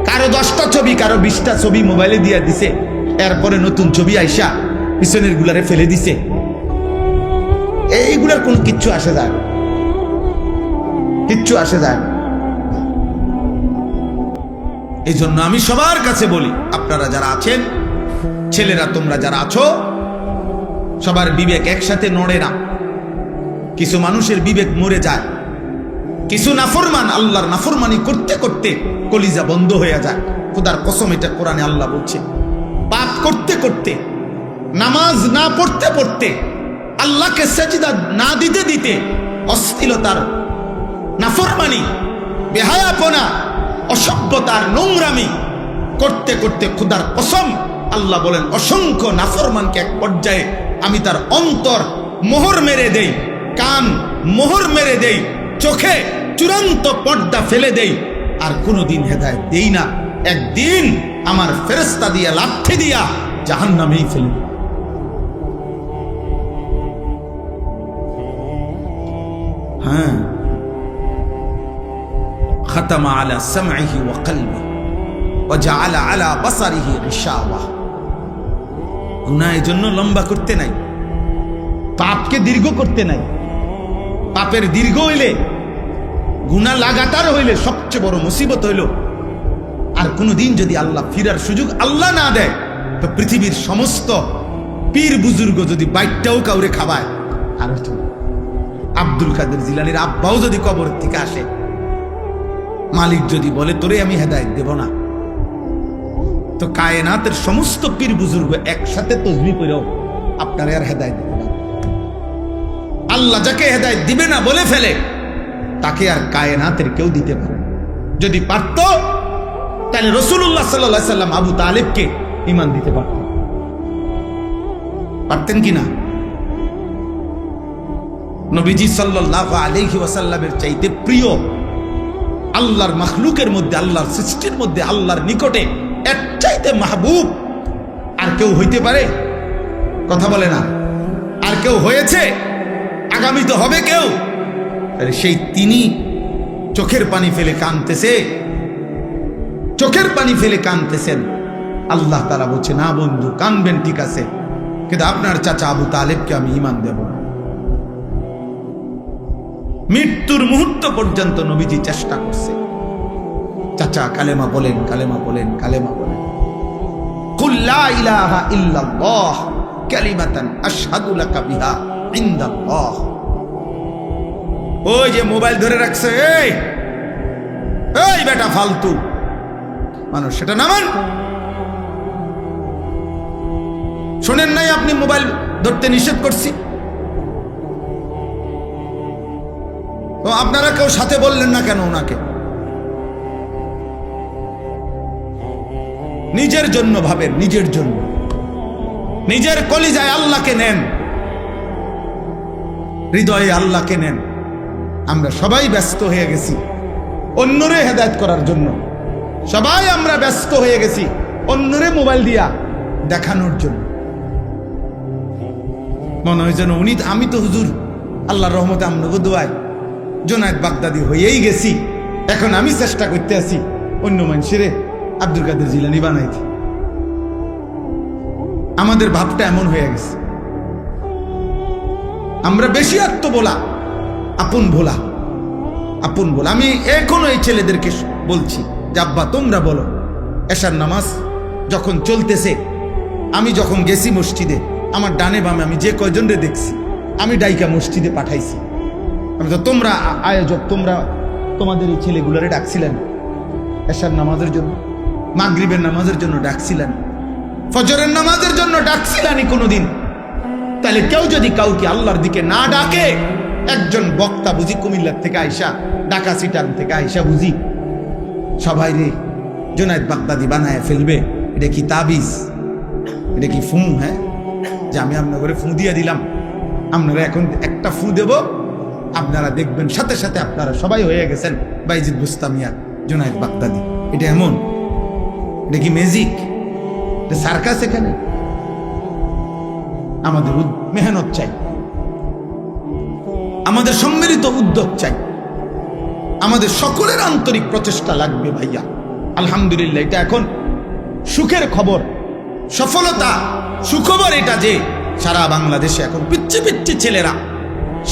কারো 10টা ছবি, কারো 20টা ছবি মোবাইলে দিয়ে দিছে, এরপরে নতুন ছবি আইসা পিছনের গুলারে ফেলে দিছে। এইগুলার কোন কিচ্ছু আসে যায় না, কিচ্ছু আসে যায় না। এই জন্য আমি সবার কাছে বলি, আপনারা যারা আছেন, ছেলেরা তোমরা যারা আছো, সবার বিবেক একসাথে নড়ে না। কিছু মানুষের বিবেক মরে যায়, কিছু নাফরমান আল্লাহর নাফরমানি করতে করতে কলিজা বন্ধ হয়ে যায়। খোদার কসম, এটা কোরআনে আল্লাহ বলছে। পাপ করতে করতে, নামাজ না পড়তে পড়তে, আল্লাহকে সেজদা না দিতে দিতে, অশ্লীলতার, নাফরমানি, বেহায়াপনা, অসভ্যতার, নোংরামি করতে করতে খোদার কসম আল্লাহ বলেন, অসংখ্য নাফরমানকে এক পর্যায়ে আমি তার অন্তর মোহর মেরে দেই, কান মোহর মেরে দেই, চোখে চূড়ান্ত পর্দা ফেলে দেই, আর কোনোদিন হেদায়েত দেই না। একদিন আমার ফেরেশতা দিয়া, লাঠি দিয়া জাহান্নামেই ফেলে। হ্যাঁ, খাতামা আলা সামঈহি ওয়া কলবি ওয়া জাআলা আলা বাসারিহি গিশাওয়া। গুনাহের জন্য লম্বা করতে নাই, পাপকে দীর্ঘ করতে নাই। পাপের দীর্ঘ হইলে, গুনাহ লাগাতার হইলে সবচেয়ে বড় মুসিবত হইল, আর কোনদিন যদি আল্লাহ ফিরার সুযোগ আল্লাহ না দেয়, তো পৃথিবীর সমস্ত পীর বুজুর্গ যদি বাইকটাও কাউরে খাবায়, আর আব্দুল কাদের জিলানীর আব্বাও যদি কবর থেকে আসে, মালিক যদি বলে তোরে আমি হেদায়েত দেব না, তো কায়নাতের সমস্ত পীর বুজুর্গ একসাথে তাসবিহ করেও আপনারে আর হেদায়েত দেবে না। আল্লাহ যাকে হেদায়েত দিবে না বলে ফেলে, তাকে আর কায়নাতের কেউ দিতে পারে। যদি পারত, তাহলে রাসূলুল্লাহ সাল্লাল্লাহু আলাইহি সাল্লাম আবু তালেবকে ঈমান দিতে পারতেন, পারতেন কিনা? নবীজি সাল্লাল্লাহু আলাইহি ওয়াসাল্লামের চাইতে প্রিয় আল্লাহর মাখলুকের মধ্যে, আল্লাহর সৃষ্টির মধ্যে, আল্লাহর নিকটে এর চাইতে মাহবুব আর কেউ হইতে পারে? কথা বলে না। আর কেউ হয়েছে? আগামী তো হবে কেউ। সেই তিনি চোখের পানি ফেলে কাঁদতেছে, চোখের পানি ফেলে কাঁদতেছেন। আল্লাহ তাআলা বলছে, না বন্ধু, কাঁদবেন ঠিক আছে, কিন্তু আপনার চাচা আবু তালেবকে আমি ঈমান দেব না। মৃত্যুর মুহূর্ত পর্যন্ত নবীজি চেষ্টা করছে, চাচা কালেমা বলেন, কালেমা বলেন, কালেমা বলেন। কুল লা ইলাহা ইল্লাল্লাহ কালিমাতান আশহাদু লাকা বিহা ইনদাল্লাহ। ওই যে মোবাইল ধরে রাখছে, এই এই বেটা ফালতু মানুষ, সেটা নামান। শোনেন নাই আপনি মোবাইল ধরতে নিষেধ করছি? তো আপনারা কেউ সাথে বললেন না কেন ওনাকে? নিজের জন্য ভাবেন, নিজের জন্য, নিজের কলিজায় আল্লাহকে নেন, হৃদয়ে আল্লাহকে নেন। আমরা সবাই ব্যস্ত হয়ে গেছি অন্যরে হেদায়েত করার জন্য, সবাই আমরা ব্যস্ত হয়ে গেছি অন্যরে মোবাইল দিয়া দেখানোর জন্য। মনে হয় যেন উনি, আমি তো হুজুর আল্লাহর রহমতে আমনগো দোয়ায় জুনায়েদ বাগদাদি হয়েই গেছি, এখন আমি চেষ্টা করতে আছি অন্য মানুষের আব্দুল কাদের জিলানী বানাইতে। আমাদের ভাবটা এমন হয়ে গেছে, আমরা বেশি আত্মবোলা, আপন ভোলা, আপন ভোলা। আমি এখনো এই ছেলেদেরকে বলছি যে আব্বা তোমরা বলো, এশার নামাজ যখন চলতেছে, আমি যখন গেছি মসজিদে, আমার ডানে বামে আমি যে কয়জনরে দেখছি, আমি ডাইকা মসজিদে পাঠাইছি। আমি তো তোমরা আয়োজক, তোমরা তোমাদের এই ছেলেগুলোরে ডাকছিলেন এশার নামাজের জন্য, মাগরিবের নামাজের জন্য ডাকছিলেন, ফজরের নামাজের জন্য ডাকছিলেনই কোনোদিন? তাহলে কেউ যদি কাউকে আল্লাহর দিকে না ডাকে, একজন বক্তা বুঝি কুমিল্লার থেকে আইসা, ঢাকা সিটার থেকে আইসা বুঝি সবাই রে জুনায়েদ বাগদাদি বানায় ফেলবে? এটা কি তাবিজ? এটা কি ফু? হ্যাঁ, যে আমি আপনার ঘরে ফু দিয়ে দিলাম, আপনারা এখন একটা ফু দেব, আপনারা দেখবেন সাথে সাথে আপনারা সবাই হয়ে গেছেন বাইজিদ বুস্তামিয়া জুনায়েদ বাগদাদি। এটা এমন? এটা কি ম্যাজিক? এটা সার্কাস? এখানে আমাদের মেহনত চাই, আমাদের সম্মিলিত উদ্যোগ চাই, আমাদের সকলের আন্তরিক প্রচেষ্টা লাগবে ভাইয়া। আলহামদুলিল্লাহ, এটা এখন সুখের খবর, সফলতা সুখবর এটা যে সারা বাংলাদেশে এখন পিচ্ছি পিচ্ছি ছেলেরা,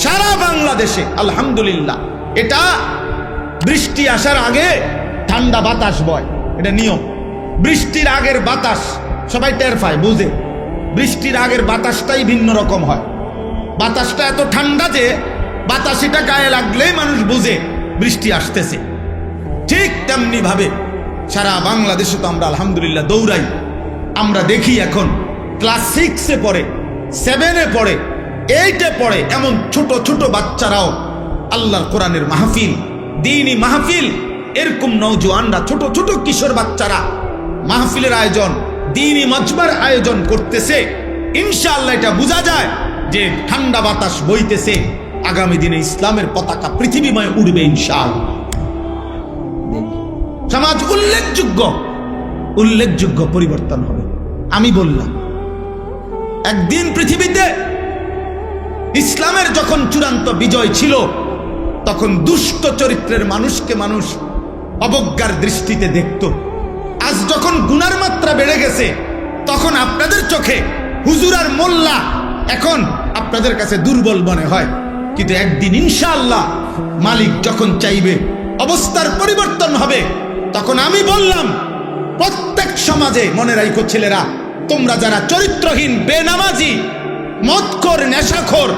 সারা বাংলাদেশে আলহামদুলিল্লাহ। এটা বৃষ্টি আসার আগে ঠান্ডা বাতাস বয়, এটা নিয়ম। বৃষ্টির আগের বাতাস সবাই টের পায়, বুঝে। বৃষ্টির আগের বাতাসটাই ভিন্ন রকম হয়। বাতাসটা এত ঠান্ডা যে বাতাসিটা গায়ে লাগলেই মানুষ বুঝে বৃষ্টি আসতেছে। ঠিক তেমনি ভাবে সারা বাংলাদেশে তো আমরা আলহামদুলিল্লাহ দৌড়াই। আমরা দেখি এখন ক্লাস 6-এ পড়ে, 7-এ পড়ে, 8-এ পড়ে, এমন ছোট ছোট বাচ্চারাও আল্লাহর কোরআনের মাহফিল, দ্বীনি মাহফিল, এরকম নওজোয়ানরা, ছোট ছোট কিশোর বাচ্চারা মাহফিলের আয়োজন, দ্বীনি মজমার আয়োজন করতেছে। ইনশাআল্লাহ এটা বোঝা যায় যে ঠান্ডা বাতাস বইতেছে, আগামী দিনে ইসলামের পতাকা পৃথিবীময় উড়বে ইনশাআল্লাহ। সমাজ উল্লেখযোগ্য পরিবর্তন হবে। আমি বললাম একদিন পৃথিবীতে ইসলামের যখন চূড়ান্ত বিজয় ছিল, তখন দুষ্ট চরিত্রের মানুষকে মানুষ অবজ্ঞার দৃষ্টিতে দেখত। আজ যখন গুনার মাত্রা বেড়ে গেছে, তখন আপনাদের চোখে হুজুর আর মোল্লা এখন আপনাদের কাছে দুর্বল মনে হয়। কিন্তু একদিন ইনশাআল্লাহ মালিক যখন চাইবে অবস্থার পরিবর্তন হবে, তখন আমি বললাম প্রত্যেক সমাজে, মনে রাখো ছেলেরা, তোমরা যারা চরিত্রহীন, বেনামাজি, মদখোর, নেশাখোর,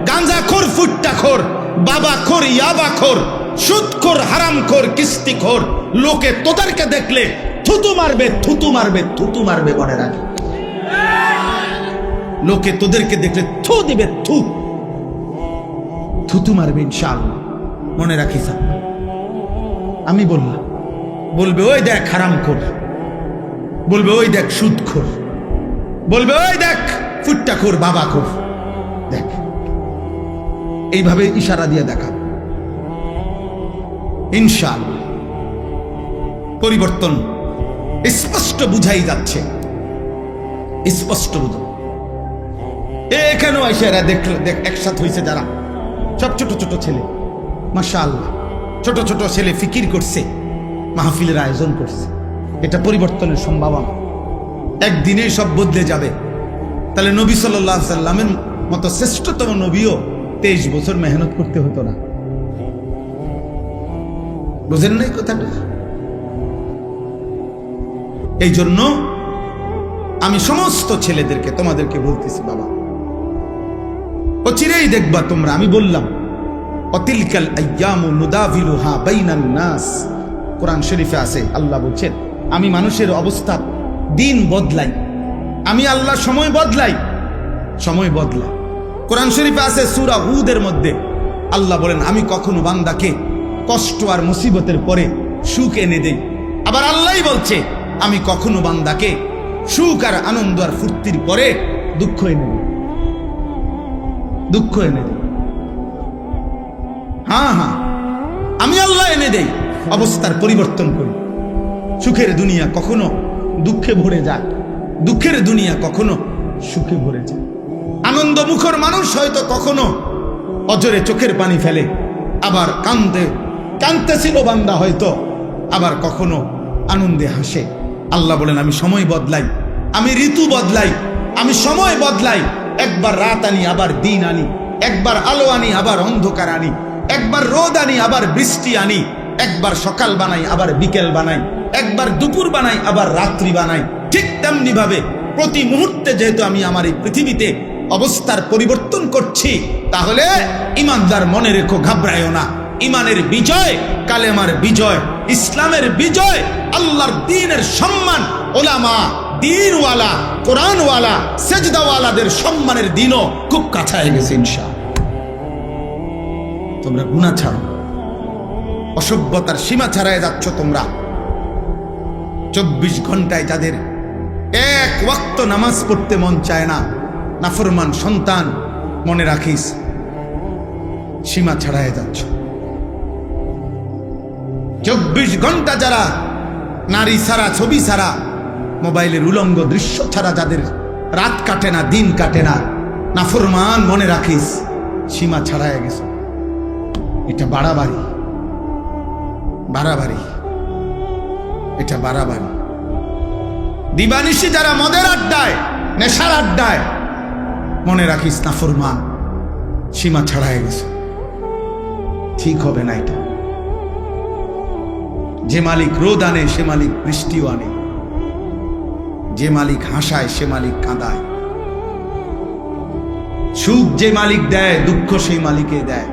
গাঁজাখোর, ফুট্টাখোর, বাবাখোর, ইয়াবাখোর, সুদখোর, হারামখোর, কিস্তিখোর, লোকে তোদেরকে দেখলে থুতু মারবে, থুতু মারবে, থুতু মারবে। মনে রাখি, লোকে তোদেরকে দেখলে থু দিবে, থুতু মারবে ইনশাআল্লাহ। মনে রাখিস, আমি বললাম, বলবে ওই দেখ হারামখোর, বলবে ওই দেখ সুদখোর, বলবে ওই দেখ ফুট্টাখোর, বাবাখোর, দেখ। এইভাবে ইশারা দিয়ে দেখা ইনশাআল্লাহ পরিবর্তন স্পষ্ট বুঝাই যাচ্ছে, স্পষ্ট বুঝো। এখানেও এসে এরা দেখলে একসাথে হয়েছে যারা, সব ছোট ছোট ছেলে, মাশাআল্লাহ, ছোট ছোট ছেলে ফিকির করছে, মাহফিলের আয়োজন করছে। এটা পরিবর্তনের সম্ভাবনা, একদিনে সব বদলে যাবে। তাহলে নবী সাল্লাল্লাহু আলাইহি সাল্লামের মতো শ্রেষ্ঠতম নবীও 23 বছর মেহনত করতে হতো না। বুঝেন নাই কথাটা? এই জন্য আমি সমস্ত ছেলেদেরকে, তোমাদেরকে বলতেছি, বাবা অচিরেই দেখবা তোমরা। আমি বললাম অতিলকাল আইয়ামু নুদাভিলুহা বাইনান নাস, কোরআন শরীফে আছে, আল্লাহ বলছেন আমি মানুষের অবস্থা দিন বদলাই, আমি আল্লাহ সময় বদলাই, সময় বদলাই। কোরআন শরীফে আছে সূরা হুদের মধ্যে আল্লাহ বলেন আমি কখনো বান্দাকে কষ্ট আর মুসিবতের পরে সুখ এনে দেই। আবার আল্লাহই বলছে আমি কখনো বান্দাকে সুখ আর আনন্দ আর ফুর্তির পরে দুঃখ এনে দেই, দুঃখ এনে দেই। হ্যাঁ হ্যাঁ, আমি আল্লাহ এনে দেই, অবস্থার পরিবর্তন করি। সুখের দুনিয়া কখনো দুঃখে ভরে যায়, দুঃখের দুনিয়া কখনো সুখে ভরে যায়। আনন্দ মুখর মানুষ হয়তো কখনো অজরে চোখের পানি ফেলে, আবার কাঁদতেছিল বান্দা হয়তো, আবার কখনো আনন্দে হাসে। আল্লাহ বলেন আমি সময় বদলাই, আমি ঋতু বদলাই, আমি সময় বদলাই। একবার রাত আনি আবার দিন আনি, একবার আলো আনি আবার অন্ধকার আনি, একবার রোদ আনি আবার বৃষ্টি আনি, একবার সকাল বানাই আবার বিকেল বানাই, একবার দুপুর বানাই আবার রাত্রি বানাই। ঠিক তেমনি ভাবে প্রতি মুহূর্তে যেহেতু আমি আমার এই পৃথিবীতে অবস্থার পরিবর্তন করছি, তাহলে ইমানদার মনে রেখো, ঘাবড়ায়ও না। ইমানের বিজয়, কালেমার বিজয়, ইসলামের বিজয়, আল্লাহর দ্বীনের সম্মান, ওলামা, দ্বীনওয়ালা, কোরআনওয়ালা, সেজদাওয়ালাদের সম্মানের দিনও খুব কাছায় গেছে ইনশাআল্লাহ। তোমরা গুনাহ ছাড়ো, অসভ্যতার সীমা ছাড়ায় যাচ্ছ তোমরা। 24 ঘন্টায় যাদের এক ওয়াক্ত নামাজ পড়তে মন চায় না, নাফরমান সন্তান, মনে রাখিস সীমা ছাড়ায় যাচ্ছ। 24 ঘন্টা যারা নারী ছাড়া, ছবি ছাড়া, মোবাইলের উলঙ্গ দৃশ্য ছাড়া যাদের রাত কাটে না, দিন কাটে না, নাফরমান, মনে রাখিস সীমা ছাড়ায় গেছে। এটা বাড়াবাড়ি, বাড়াবাড়ি, এটা বাড়াবাড়ি। দিবানিশি যারা মদের আড্ডায়, নেশার আড্ডায়, মনে রাখিস নাফরমান, সীমা ছাড়ায় গেছে। ঠিক হবে না এটা। যে মালিক রোদ আনে সে মালিক বৃষ্টিও আনে, যে মালিক হাসায় সে মালিক কাঁদায়, সুখ যে মালিক দেয় দুঃখ সেই মালিকে দেয়,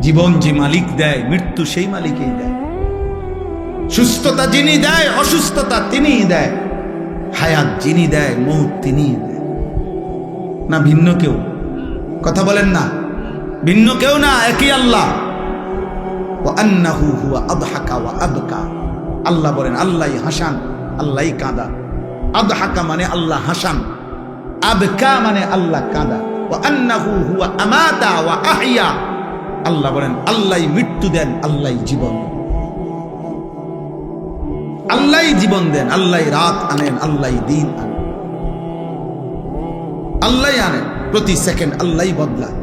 জীবন যে মালিক দেয় মৃত্যু সেই মালিকেই দেয়, সুস্থতা যিনি দেয় অসুস্থতা তিনিই দেয়, হায়াত যিনি দেয় মৌত তিনিই দেয়। না ভিন্ন কেউ? কথা বলেন না, ভিন্ন কেউ না, একই আল্লাহ। আল্লাহ বলেন আল্লাহই হাসান, আল্লাহই কাঁদা। আদহাকা মানে আল্লাহ হাসান, আবকা মানে আল্লাহ কাঁদা। আল্লাহ বলেন আল্লাহই মৃত্যু দেন, আল্লাহই জীবন দেন, আল্লাহই জীবন দেন, আল্লাহই রাত আনেন, আল্লাহই দিন আনেন, আল্লাহই আনেন। প্রতি সেকেন্ড আল্লাহই বদলায়,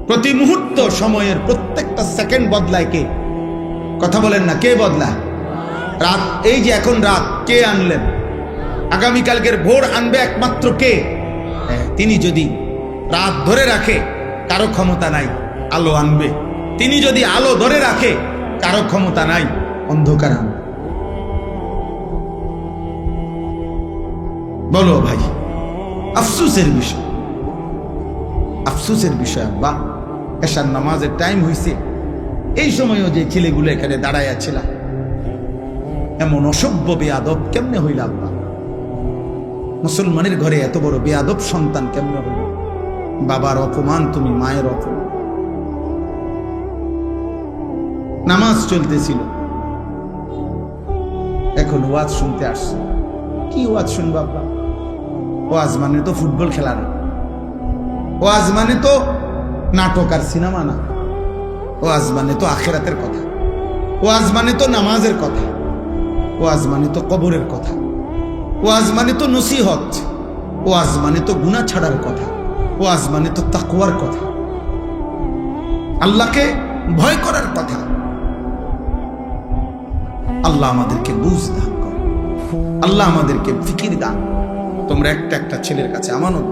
প্রতি মুহূর্ত সময়ের প্রত্যেকটা সেকেন্ড বদলায় কে? কথা বলেন না, কে বদলায়? রাত, এই যে এখন রাত, কে আনলেন? আগামীকালকের ভোর আনবে একমাত্র কে? তিনি যদি রাত ধরে রাখে কারো ক্ষমতা নাই, আলো আনবে। তিনি যদি আলো ধরে রাখে কারো ক্ষমতা নাই, অন্ধকার আনবে। বলো ভাই, আফসোসের বিষয়, আফসোসের বিষয়। আব্বা এশার নামাজের টাইম হয়েছে, এই সময়ও যে ছেলেগুলো এখানে দাঁড়াইয়া ছিল, এমন অসভ্য বেয়াদব কেমনে হইল আব্বা? মুসলমানের ঘরে এত বড় বেয়াদব সন্তান কেমনে হইল? বাবার অপমান তুমি, মায়ের অপমান। নামাজ চলতেছিল, এখন ওয়াজ শুনতে আসছে। কি ওয়াজ শুনবো আব্বা? ওয়াজ মানে তো ফুটবল খেলা না, ওয়াজ মানে তো নাটক আর সিনেমা না, ওয়াজ মানে তো আখিরাতের কথা, ওয়াজ মানে তো নামাজের কথা, ওয়াজ মানে তো কবরের কথা, ওয়াজ মানে তো নসিহত, ওয়াজ মানে তো গুনাহ ছাড়ার কথা, ওয়াজ মানে তো তাকওয়ার কথা, আল্লাহকে ভয় করার কথা। আল্লাহ আমাদেরকে বুঝ দান করে, আল্লাহ আমাদেরকে ফিকির দান। তোমরা একটা একটা ছেলের কাছে আমানত,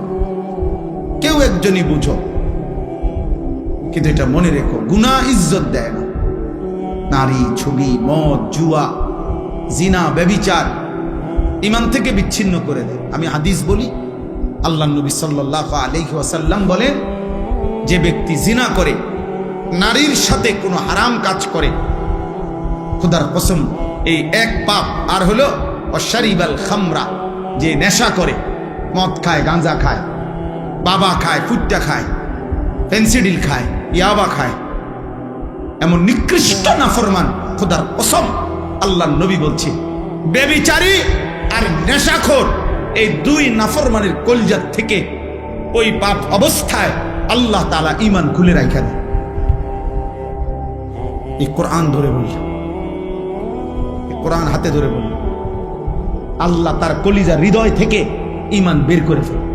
কেউ একজনই বুঝো, কিন্তু এটা মনে রেখো, গুনাহ ইজ্জত দেয় না। নারী, ছবি, মদ, জুয়া, জিনা, ব্যভিচার ঈমান থেকে বিচ্ছিন্ন করে দেয়। আমি হাদিস বলি, আল্লাহ নবী সাল্লাল্লাহু আলাইহি ওয়াসাল্লাম বলেন, যে ব্যক্তি জিনা করে, নারীর সাথে কোনো হারাম কাজ করে, খোদার কসম এই এক পাপ। আর হলো অশারিবাল খামরা, যে নেশা করে, মদ খায়, গাঁজা খায়, বাবা খায়, ফুট্টা খায়, পেন্সিডিল খায়, ইয়াবা খায়, এমন নিকৃষ্ট নাফরমান, খোদার কসম আল্লাহ নবী বলছে, ব্যভিচারী আর নেশাখোর, এই দুই নাফরমানের কলজাত থেকে ওই পাপ অবস্থায় আল্লাহ তাআলা ঈমান খুলে রাখা দেয়। এই কোরআন ধরে বললাম, কোরআন হাতে ধরে বললাম, আল্লাহ তার কলিজা হৃদয় থেকে ঈমান বের করে ফেলে।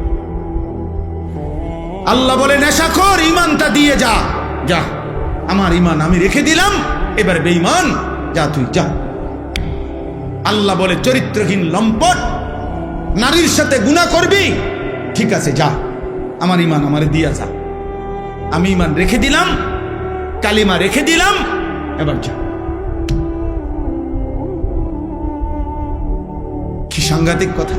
আল্লাহ বলে, নেশাখোর ঈমানটা দিয়ে যা, যা, আমার ঈমান আমি রেখে দিলাম, এবার বেঈমান যা, তুই যা। আল্লাহ বলে, চরিত্রহীন লম্পট, নারীর সাথে গুনাহ করবি, ঠিক আছে যা, আমার ঈমান আমারে দিয়া যা, আমি ঈমান রেখে দিলাম, কালিমা রেখে দিলাম, এবার যা। কি সাংঘাতিক কথা!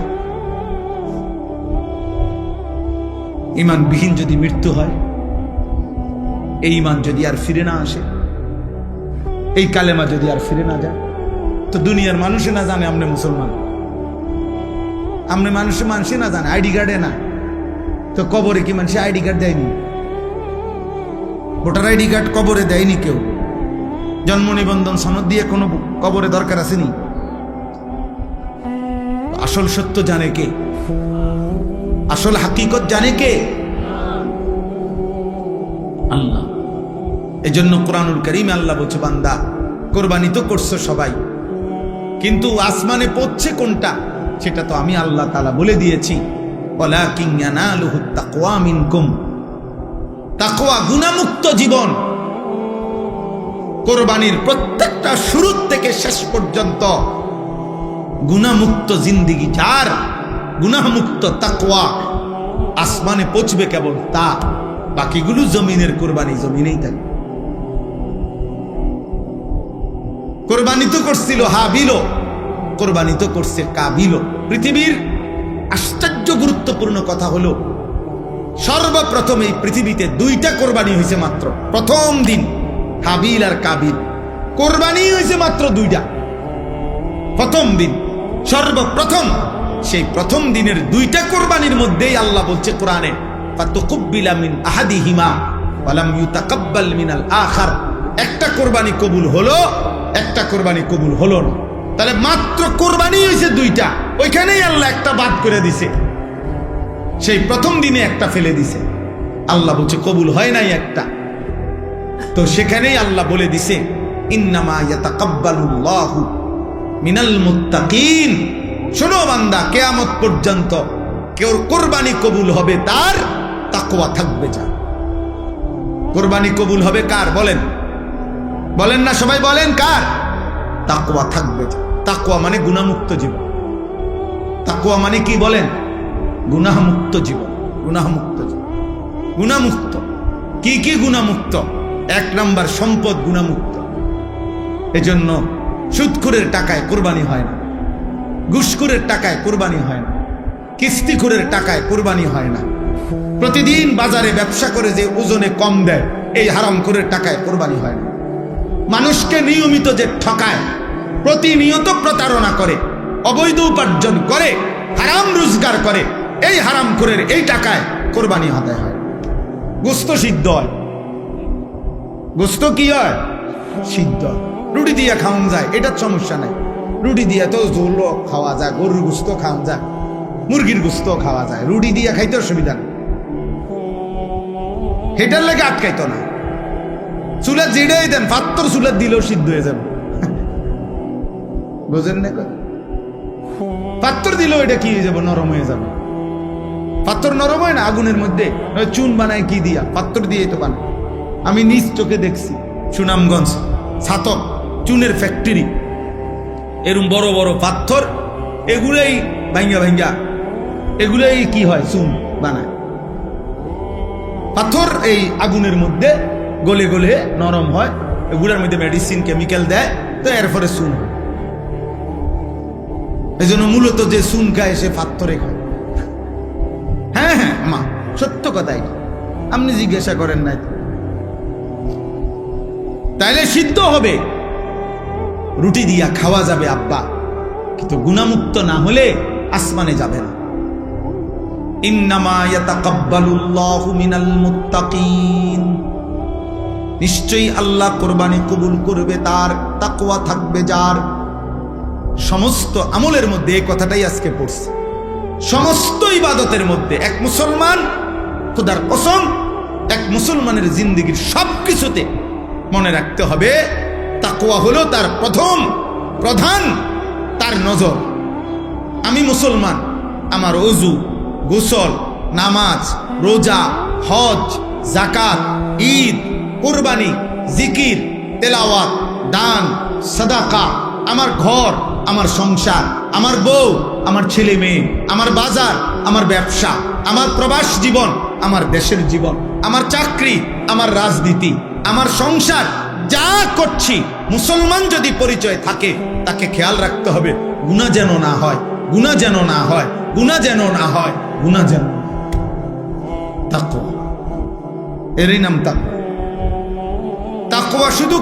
ইমানবিহীন যদি মৃত্যু হয়, এই ইমান যদি আর ফিরে না আসে, এই কালেমা যদি আর ফিরে না যায়, তো দুনিয়ার মানুষে না জানে আপনি মুসলমান, আপনি মানুষে না জানে, আইডি কার্ডে না, তো কবরে কি মানুষে আইডি কার্ড দেয়নি? ভোটার আইডি কার্ড কবরে দেয়নি কেউ। জন্ম নিবন্ধন সনদ দিয়ে কোনো কবরে দরকার আসেনি। আসল সত্য জানে কে? আসল হাকিকত জানে কে? আল্লাহ। এজন্য কোরআনুল কারীমে আল্লাহ বলছে, বান্দা কোরবানি তো করছো সবাই, কিন্তু আসমানে পৌঁছে কোনটা সেটা তো আমি আল্লাহ তাআলা বলে দিয়েছি। ওয়ালাকিন ইয়ানালুহুত তাকওয়া মিনকুম। তাকওয়া গুনাহমুক্ত জীবন। কোরবানির প্রত্যেকটা শুরু থেকে শেষ পর্যন্ত গুনাহমুক্ত জিন্দেগি যার, গুনাহমুক্ত তাকওয়া, আসমানে পৌঁছবে কেবল তা। বাকিগুলো জমিনের কোরবানি জমিনেই থাকে। কোরবানি তো করছিল হাবিলও, কোরবানি তো করছে কাবিলও। পৃথিবীর আশ্চর্য গুরুত্বপূর্ণ কথা হলো, সর্বপ্রথম এই পৃথিবীতে দুইটা কোরবানি হয়েছে মাত্র। প্রথম দিন হাবিল আর কাবিল, কোরবানি হয়েছে মাত্র দুইটা। প্রথম দিন, সর্বপ্রথম, সেই প্রথম দিনের দুইটা কোরবানির মধ্যেই আল্লাহ বলছে কোরআনে, ফাতুকুব্বিলা মিন আহাদিহিমা ওয়ালাম ইউতাকাব্বাল মিনাল আখার। একটা কোরবানি কবুল হলো, একটা কোরবানি কবুল হলো না। তাহলে মাত্র কোরবানি হয়েছে দুইটা, ওইখানেই আল্লাহ একটা বাদ করে দিছে। সেই প্রথম দিনে একটা ফেলে দিছে। আল্লাহ বলছে কবুল হয় নাই একটা, তো সেখানেই আল্লাহ বলে দিছে, ইন্নামা ইয়াতাকাব্বালুল্লাহু মিনাল মুত্তাকিন। শোনো বান্দা, কিয়ামত পর্যন্ত কেউ কোরবানি কবুল হবে তার তাকওয়া থাকবে যা। কোরবানি কবুল হবে কার? বলেন, বলেন না সবাই, বলেন কার? তাকওয়া থাকবে যা। তাকওয়া মানে গুনাহমুক্ত জীবন। তাকওয়া মানে কি বলেন? গুনাহমুক্ত জীবন। গুনাহমুক্ত জীবন, গুনাহমুক্ত। কি কি গুনাহমুক্ত? এক নাম্বার, সম্পদ গুনাহমুক্ত। এজন্য সুদখোরের টাকায় কোরবানি হয় না, ঘুষখোরের টাকায় কোরবানি হয় না, কিস্তিখোরের টাকায় কোরবানি হয় না, প্রতিদিন বাজারে ব্যবসা করে যে ওজনে কম দেয় এই হারামখোরের টাকায় কোরবানি হয় না, মানুষকে নিয়মিত যে ঠকায়, প্রতিনিয়ত প্রতারণা করে, অবৈধ উপার্জন করে, হারাম রোজগার করে, এই হারামখোরের এই টাকায় কোরবানি আদায় হয়। গোস্ত সিদ্ধ হয়, গোস্ত কি হয়? সিদ্ধ। রুটি দিয়ে খাওয়ান যায়, এটার সমস্যা নাই। রুটি দিয়ে তো ঝোল খাওয়া যায়, গরুর গোস্ত খাওয়া যায়, মুরগির গোস্ত খাওয়া যায়, রুটি দিয়ে খাইতে অসুবিধা নেই, হেটার লেগে আটকাইতো না। চুলা জিড়েই দেন, পাত্তর চুলা দিলেও সিদ্ধ হয়ে যাবে। বুঝেন না? পাত্তর দিলেও এটা কি হয়ে যাবে? নরম হয়ে যাবে। পাত্তর নরম হয় না আগুনের মধ্যে? চুন বানায় কি দিয়া? পাত্তর দিয়ে তো বানায়। আমি নিজ চোখে দেখছি, সুনামগঞ্জ ছাতক চুনের ফ্যাক্টরি, এরম বড় বড় পাথর, এগুলাই ভাঙ্গা ভাঙ্গা, এগুলাই কি হয়? চুন বানায়। পাথর এই আগুনের মধ্যে গলে গলে নরম হয়, এগুলোর মধ্যে মেডিসিন কেমিক্যাল দেয়, তো এরপরে চুন হয়। এই জন্য মূলত যে চুন খায় সে পাথরে খায়। হ্যাঁ হ্যাঁ মা, সত্য কথাই, আপনি জিজ্ঞাসা করেন নাই। তাইলে সিদ্ধ হবে, রুটি দিয়া খাওয়া যাবে আব্বা, কিন্তু গুনাহমুক্ত না হলে আসমানে যাবে না। ইন্নামা ইয়াতাকাব্বালুল্লাহু মিনাল মুত্তাকিন। নিশ্চয়ই আল্লাহ কোরবানি কবুল করবে তার, তাকওয়া থাকবে যার। সমস্ত আমলের মধ্যে এই কথাটাই আজকে পড়ছে। সমস্ত ইবাদতের মধ্যে এক মুসলমান, খোদার কসম, এক মুসলমানের জিন্দেগির সবকিছুতে মনে রাখতে হবে তাকওয়া হলো তার প্রথম প্রধান তার নজর। আমি মুসলমান, আমার ওযু, গোসল, নামাজ, রোজা, হজ, যাকাত, ঈদ, কুরবানি, জিকির, তেলাওয়াত, দান, সাদাকা, আমার ঘর, আমার সংসার, আমার বউ, আমার ছেলে মেয়ে, আমার বাজার, আমার ব্যবসা, আমার প্রবাস জীবন, আমার দেশের জীবন, আমার চাকরি, আমার রাজনীতি, আমার সংসার, যা করছি, মুসলমান যদি পরিচয় থাকে তাকে খেয়াল রাখতে হবে গুনাহ যেন না হয়, গুনাহ যেন না হয়, গুনাহ যেন না হয়, গুনাহ যেন। তাকওয়া, এরই নাম তাকওয়া। তাকওয়া শুধু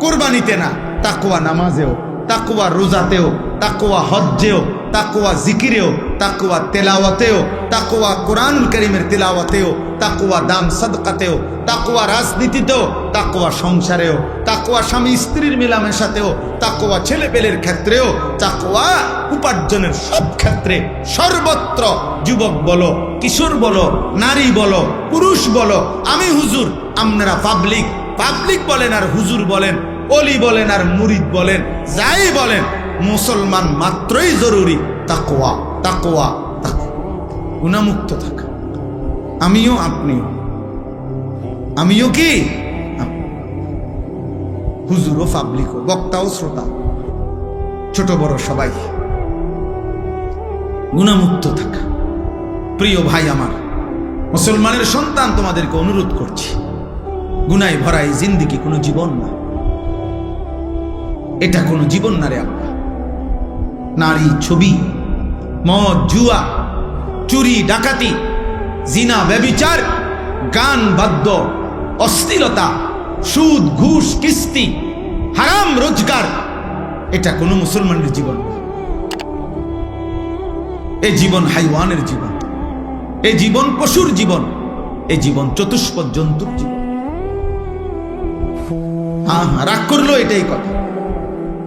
কুরবানিতে না, তাকওয়া নামাজেও, তাকওয়া রোজাতেও, তাকওয়া হজ্জেও, তাকওয়া জিকিরেও, তাকওয়া তেলাওয়াতেও, তাকওয়া কোরআনুল কারীমের তেলাওয়াতেও, তাকওয়া দান সাদকাতেও, তাকওয়া রাজনীতিতেও, তাকওয়া সংসারেও, তাকওয়া স্বামী স্ত্রীর মেলামেশাতেও, তাকওয়া ছেলেপেলের ক্ষেত্রেও, তাকওয়া উপার্জনের সব ক্ষেত্রে, সর্বত্র। যুবক বলো, কিশোর বলো, নারী বলো, পুরুষ বলো, আমি হুজুর, আপনারা পাবলিক, পাবলিক বলেন আর হুজুর বলেন, অলি বলেন আর মুরিদ বলেন, যাই বলেন, মুসলমান মাত্রই জরুরি তাকওয়া, তাকওয়া, তাকওয়া। গুনাহমুক্ত থাকা। আমিও, আপনিও, আমিও কি হুজুরও, পাবলিকও, বক্তাও, শ্রোতা, ছোট বড় সবাই গুনাহমুক্ত থাকা। প্রিয় ভাই আমার, মুসলমানের সন্তান, তোমাদেরকে অনুরোধ করছি, গুনায় ভরা এই জিন্দেগি কোনো জীবন না, এটা কোনো জীবন না রে আব্বা। নারী, ছবি, মদ, জুয়া, চুরি, ডাকাতি, জিনা, ব্যভিচার, গান, বাদ্য, অশ্লীলতা, সুদ, ঘুষ, কিস্তি, হারাম রোজগার, এটা কোনো মুসলমানের জীবন না। এই জীবন হাইওয়ানের জীবন, এই জীবন পশুর জীবন, এই জীবন চতুষ্পদ জন্তুর জীবন। হ্যাঁ, রাগ করলো এটাই কথা,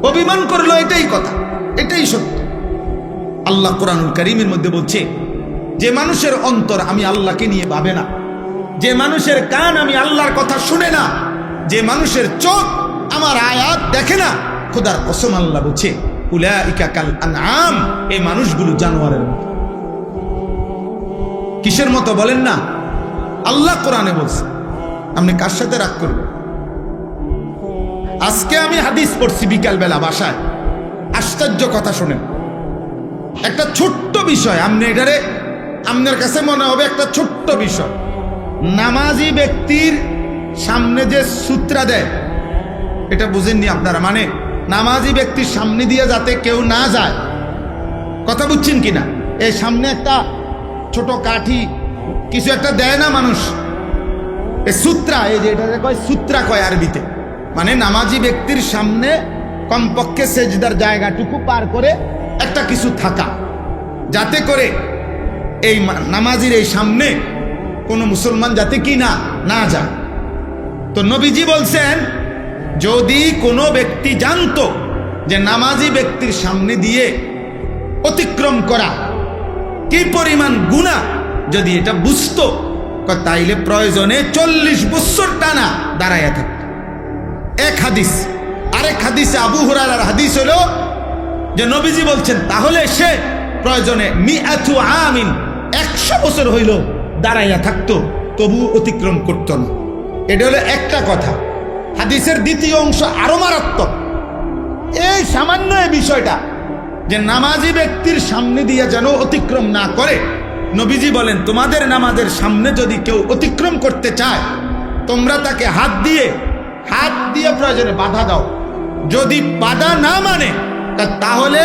অভিমান করলো এটাই কথা, এটাই সত্য। আল্লাহ কোরআনুল কারীমের মধ্যে বলছে, যে মানুষের অন্তর আমি আল্লাহকে নিয়ে ভাবে না, যে মানুষের কান আমি আল্লাহর কথা শুনে না, যে মানুষের চোখ আমার আয়াত দেখে না, খোদার কসম আল্লাহ বলছে, উলাইকা কাল আনআম, এই মানুষগুলো জানোয়ারের মতো। কিসের মতো বলেন না? আল্লাহ কোরআনে বলছে। আপনি কার সাথে রাগ করবেন? আজকে আমি হাদিস পড়ছি বিকালবেলা বাসায়, আশ্চর্য কথা শুনেন। একটা ছোট্ট বিষয়, আপনি এটারে, আপনার কাছে মনে হবে একটা ছোট্ট বিষয়। নামাজি ব্যক্তির সামনে যে সূত্রা দেয়, এটা বুঝেননি আপনারা? মানে নামাজি ব্যক্তির সামনে দিয়ে যাতে কেউ না যায়, কথা বুঝছেন কিনা? এই সামনে একটা ছোট কাঠি কিছু একটা দেয় না মানুষ, এই সূত্রা, এই যে এটা কয় সূত্রা কয় আরবিতে, মানে নামাজি ব্যক্তির সামনে কমপক্ষে সেজদার জায়গাটুকু পার করে একটা কিছু থাকা, যাতে করে এই নামাজির এই সামনে কোনো মুসলমান যাতে কি না না যায়। তো নবীজি বলছেন, যদি কোনো ব্যক্তি জানতো যে নামাজি ব্যক্তির সামনে দিয়ে অতিক্রম করা কি পরিমাণ গুনাহ, যদি এটা বুঝতো, তাইলে প্রয়োজনে 40 বছর টানা দাঁড়াইয়া থাকত। এক হাদিস। আরেক হাদিসে আবু হুরায়রার হাদিস হলো যে নবীজি বলছেন, তাহলে সে প্রয়োজনে মিআতু আমিন, 100 বছর হইল দাঁড়াইয়া থাকতো, তবু অতিক্রম করত না। এটা হলো একটা কথা। হাদিসের দ্বিতীয় অংশ আরো মারাত্মক। এই সামান্য এই বিষয়টা যে নামাজি ব্যক্তির সামনে দিয়ে যেন অতিক্রম না করে, নবীজি বলেন, তোমাদের নামাজের সামনে যদি কেউ অতিক্রম করতে চায়, তোমরা তাকে হাত দিয়ে প্রয়োজনে বাধা দাও। যদি বাধা না মানে, তাহলে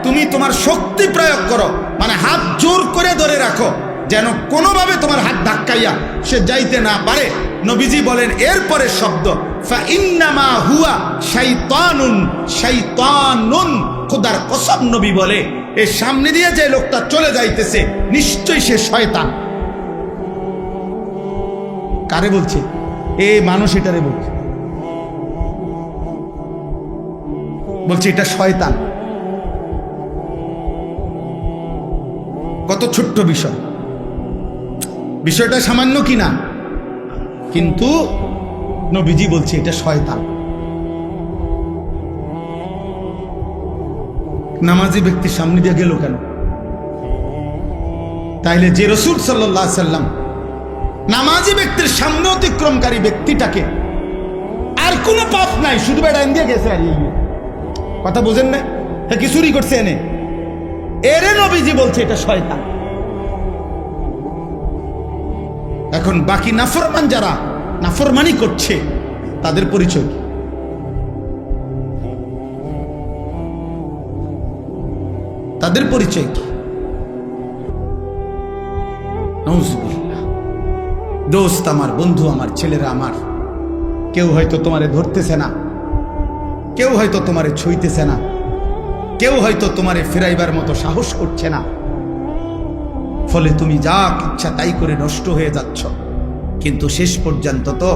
তুমি তোমার শক্তি প্রয়োগ করো, মানে হাত জোর করে ধরে রাখো, যেন কোনোভাবে তোমার হাত ধাক্কাইয়া সে যাইতে না পারে। নবীজি বলেন এরপরে শব্দ, ফা ইন্নামা হুয়া শাইতানুন, শাইতানুন, খোদার কসম নবী বলে, এর সামনে দিয়ে যে লোকটা চলে যাইতেছে নিশ্চয়ই সে শয়তান। কারে বলছে? এ মানুষ এটারে বলছে, বলছে এটা শয়তান। কত ছোট্ট বিষয়, বিষয়টা সামান্য কিনা, কিন্তু নবীজি বলছে এটা শয়তান। নামাজি ব্যক্তির সামনে দিয়ে গেল কেন? তাইলে যে রাসূল সাল্লাল্লাহু আলাইহি সাল্লাম নামাজি ব্যক্তির সামনে অতিক্রমকারী ব্যক্তিটাকে, আর কোনো পাপ নাই, শুধু বেড়াইন দিয়ে গেছে, আর কথা বুঝেন না? হ্যাঁ, কি চুরি করছে এনে, এরে নবীজি বলছে এটা শয়তান। এখন বাকি নাফরমান যারা নাফরমানি করছে, তাদের পরিচয় কি? তাদের পরিচয় কি? নাউযুবিল্লাহ। দোস্ত আমার, বন্ধু আমার, ছেলেরা আমার, কেউ হয়তো তোমারে ধরতেছে না, কেউ হয়তো তোমারে ছুঁইতেছে না, কেউ হয়তো তোমারে ফেরাইবার মতো সাহস করছে না, ফলে তুমি যা ইচ্ছা তাই করে নষ্ট হয়ে যাচ্ছ। কিন্তু শেষ পর্যন্ত তো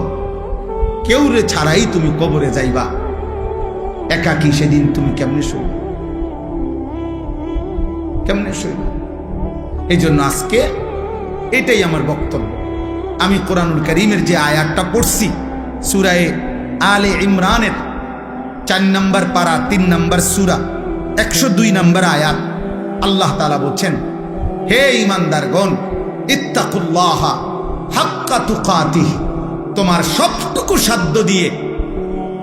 কেউ রে ছাড়াই তুমি কবরে যাইবা। একাকী সেদিন তুমি কেমনে শুইবে, কেমনে শুইবে? এই জন্য আজকে এটাই আমার বক্তব্য। আমি কোরআনুল কারীমের যে আয়াতটা পড়ছি সূরা আলে ইমরানের 4 নম্বর পারা 3 নম্বর সূরা 102 নম্বর আয়াত, আল্লাহ তাআলা বলছেন, হে ঈমানদারগণ, ইত্তাকুল্লাহা হাক্কা তুকাতিহ, তোমার সবটুকু সাধ্য দিয়ে,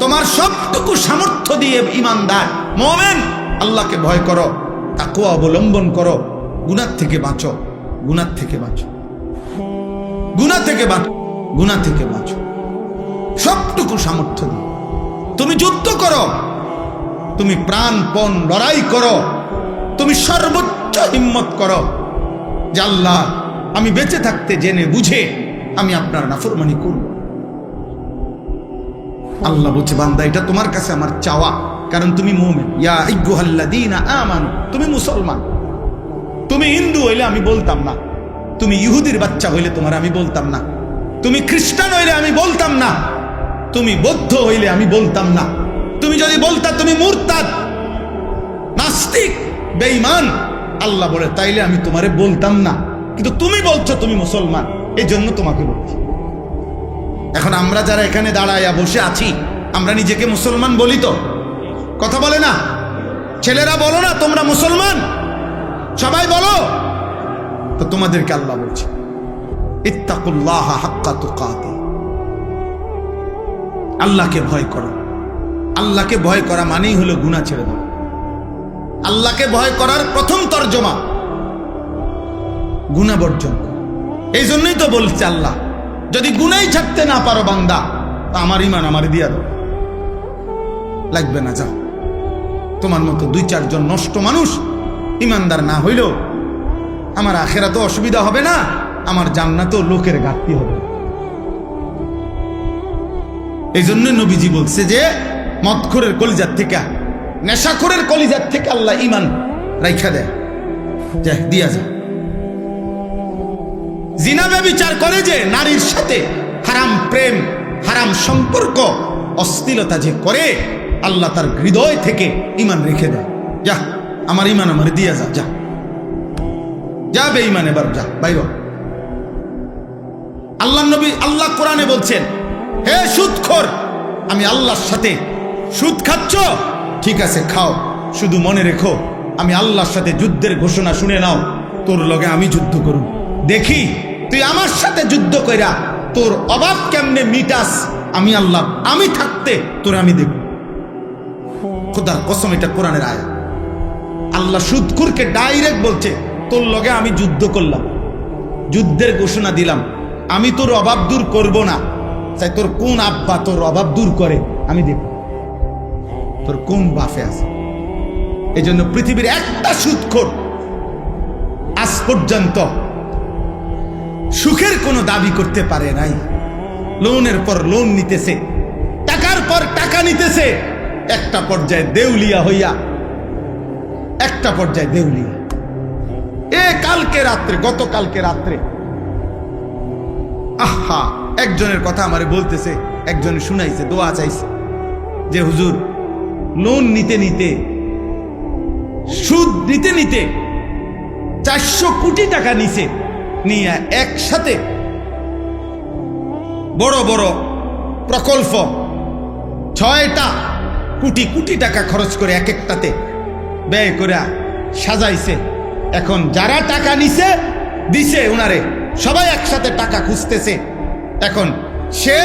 তোমার সবটুকু সামর্থ্য দিয়ে ঈমানদার মুমিন আল্লাহকে ভয় করো, তাকওয়া অবলম্বন করো, গুনাহ থেকে বাঁচো, গুনাহ থেকে বাঁচো, গুনাহ থেকে বাঁচো, গুনাহ থেকে বাঁচো। সবটুকু সামর্থ্য দিয়ে তুমি যুদ্ধ করো, তুমি প্রাণপণ লড়াই করো, তুমি সর্বোচ্চ হিম্মত করো যে আল্লাহ, আমি বেঁচে থাকতে জেনে বুঝে আমি আপনার নাফরমানি করব। আল্লাহ বলছে, বান্দা এটা তোমার কাছে আমার চাওয়া, কারণ তুমি মুমিন। ইয়া আইয়ুহাল্লাযীনা আমানু, তুমি মুসলমান। তুমি হিন্দু হইলে আমি বলতাম না, তুমি ইহুদির বাচ্চা হইলে তোমার আমি বলতাম না, তুমি খ্রিস্টান হইলে আমি বলতাম না, তুমি বৌদ্ধ হইলে আমি বলতাম না, তুমি যদি বলতা তুমি মুরতাদ, নাস্তিক, বেঈমান, আল্লাহ বলে তাইলে আমি তোমারে বলতাম না। কিন্তু তুমি বলছো তুমি মুসলমান, এই জন্য তোমাকে বলছি। এখন আমরা যারা এখানে দাঁড়াইয়া বসে আছি, আমরা নিজেকে মুসলমান বলি তো? কথা বলে না? ছেলেরা বলো না তোমরা মুসলমান? সবাই বলো তো। তোমাদেরকে আল্লাহ বলছে, ইত্তাকুল্লাহা হাক্কা তুকাতি, আল্লাহকে ভয় করো। আল্লাহকে ভয় করা মানেই হলো গুনাহ ছেড়ে দাও। আল্লাহকে ভয় করার প্রথম তর্জমা গুনাহ বর্জন। এই জন্যই তো বলছে আল্লাহ, যদি গুনাহই ছাড়তে না পারো বান্দা, তা আমার ঈমান আমারে দিয়া দাও, লাগবে না, যাও। তোমার মতো 2-4 জন নষ্ট মানুষ ঈমানদার না হইলেও আমার আখিরাতে অসুবিধা হবে না, আমার জান্নাতেও লোকের ঘাটতি হবে না। এই জন্য নবীজি বলছে যে মদখোরের কলিজার থেকে, নেশাখোরের কলিজার থেকে আল্লাহ ঈমান রাইখা দেয়, যায় দিয়া যায়। জিনা ব্যভিচার করে যে নারীর সাথে, হারাম প্রেম, হারাম সম্পর্ক, অশ্লীলতা যে করে, আল্লাহ তার হৃদয় থেকে ঈমান রেখে দেয়। যা, আমার ঈমান আমার দিয়া যা, যা যা বেঈমান, এবার যা বাইর। আল্লাহ নবী, আল্লাহ কোরআনে বলছেন, হে সুদখোর, আমি আল্লাহর সাথে সুদ খাচ্ছ, ঠিক আছে খাও, শুধু মনে রেখো আমি আল্লাহর সাথে যুদ্ধের ঘোষণা শুনে নাও, তোর লগে আমি যুদ্ধ করব, দেখি তুই আমার সাথে যুদ্ধ কইরা তোর অভাব কেমনে মিটাস। আমি আল্লাহ, আমি থাকতে তোর আমি দেখব। খোদার কসম, এটা কোরআনের আয়াত। আল্লাহ সুদখোরকে ডাইরেক্ট বলছে, তোর লগে আমি যুদ্ধ করলাম, যুদ্ধের ঘোষণা দিলাম, আমি তোর অভাব দূর করব না, চাই তোর কোন আব্বা তোর অভাব দূর করে আমি দেখব, তোর কোন বাফে আছে। এই জন্য পৃথিবীর একটা সুদখোর আজ পর্যন্ত সুখের কোনো দাবি করতে পারে নাই। লোনের পর লোন নিতেছে, টাকার পর টাকা নিতেছে, একটা পর্যায়ে দেউলিয়া হইয়া, একটা পর্যায়ে দেউলিয়া। কালকে রাত্রে, গতকালকে রাত্রে, আহা, একজনের কথা আমারে বলতেছে, একজনে শুনাইছে, দোয়া চাইছে যে হুজুর, লোন নিতে নিতে, সুদ নিতে নিতে 400 কোটি টাকা নিছে, নিয়ে একসাথে বড় বড় প্রকল্প 6টা কোটি কোটি টাকা খরচ করে এক একটাতে ব্যয় করে সাজাইছে। এখন যারা টাকা নিছে দিছে উনারে, সবাই একসাথে টাকা খুঁজতেছে। এখন সে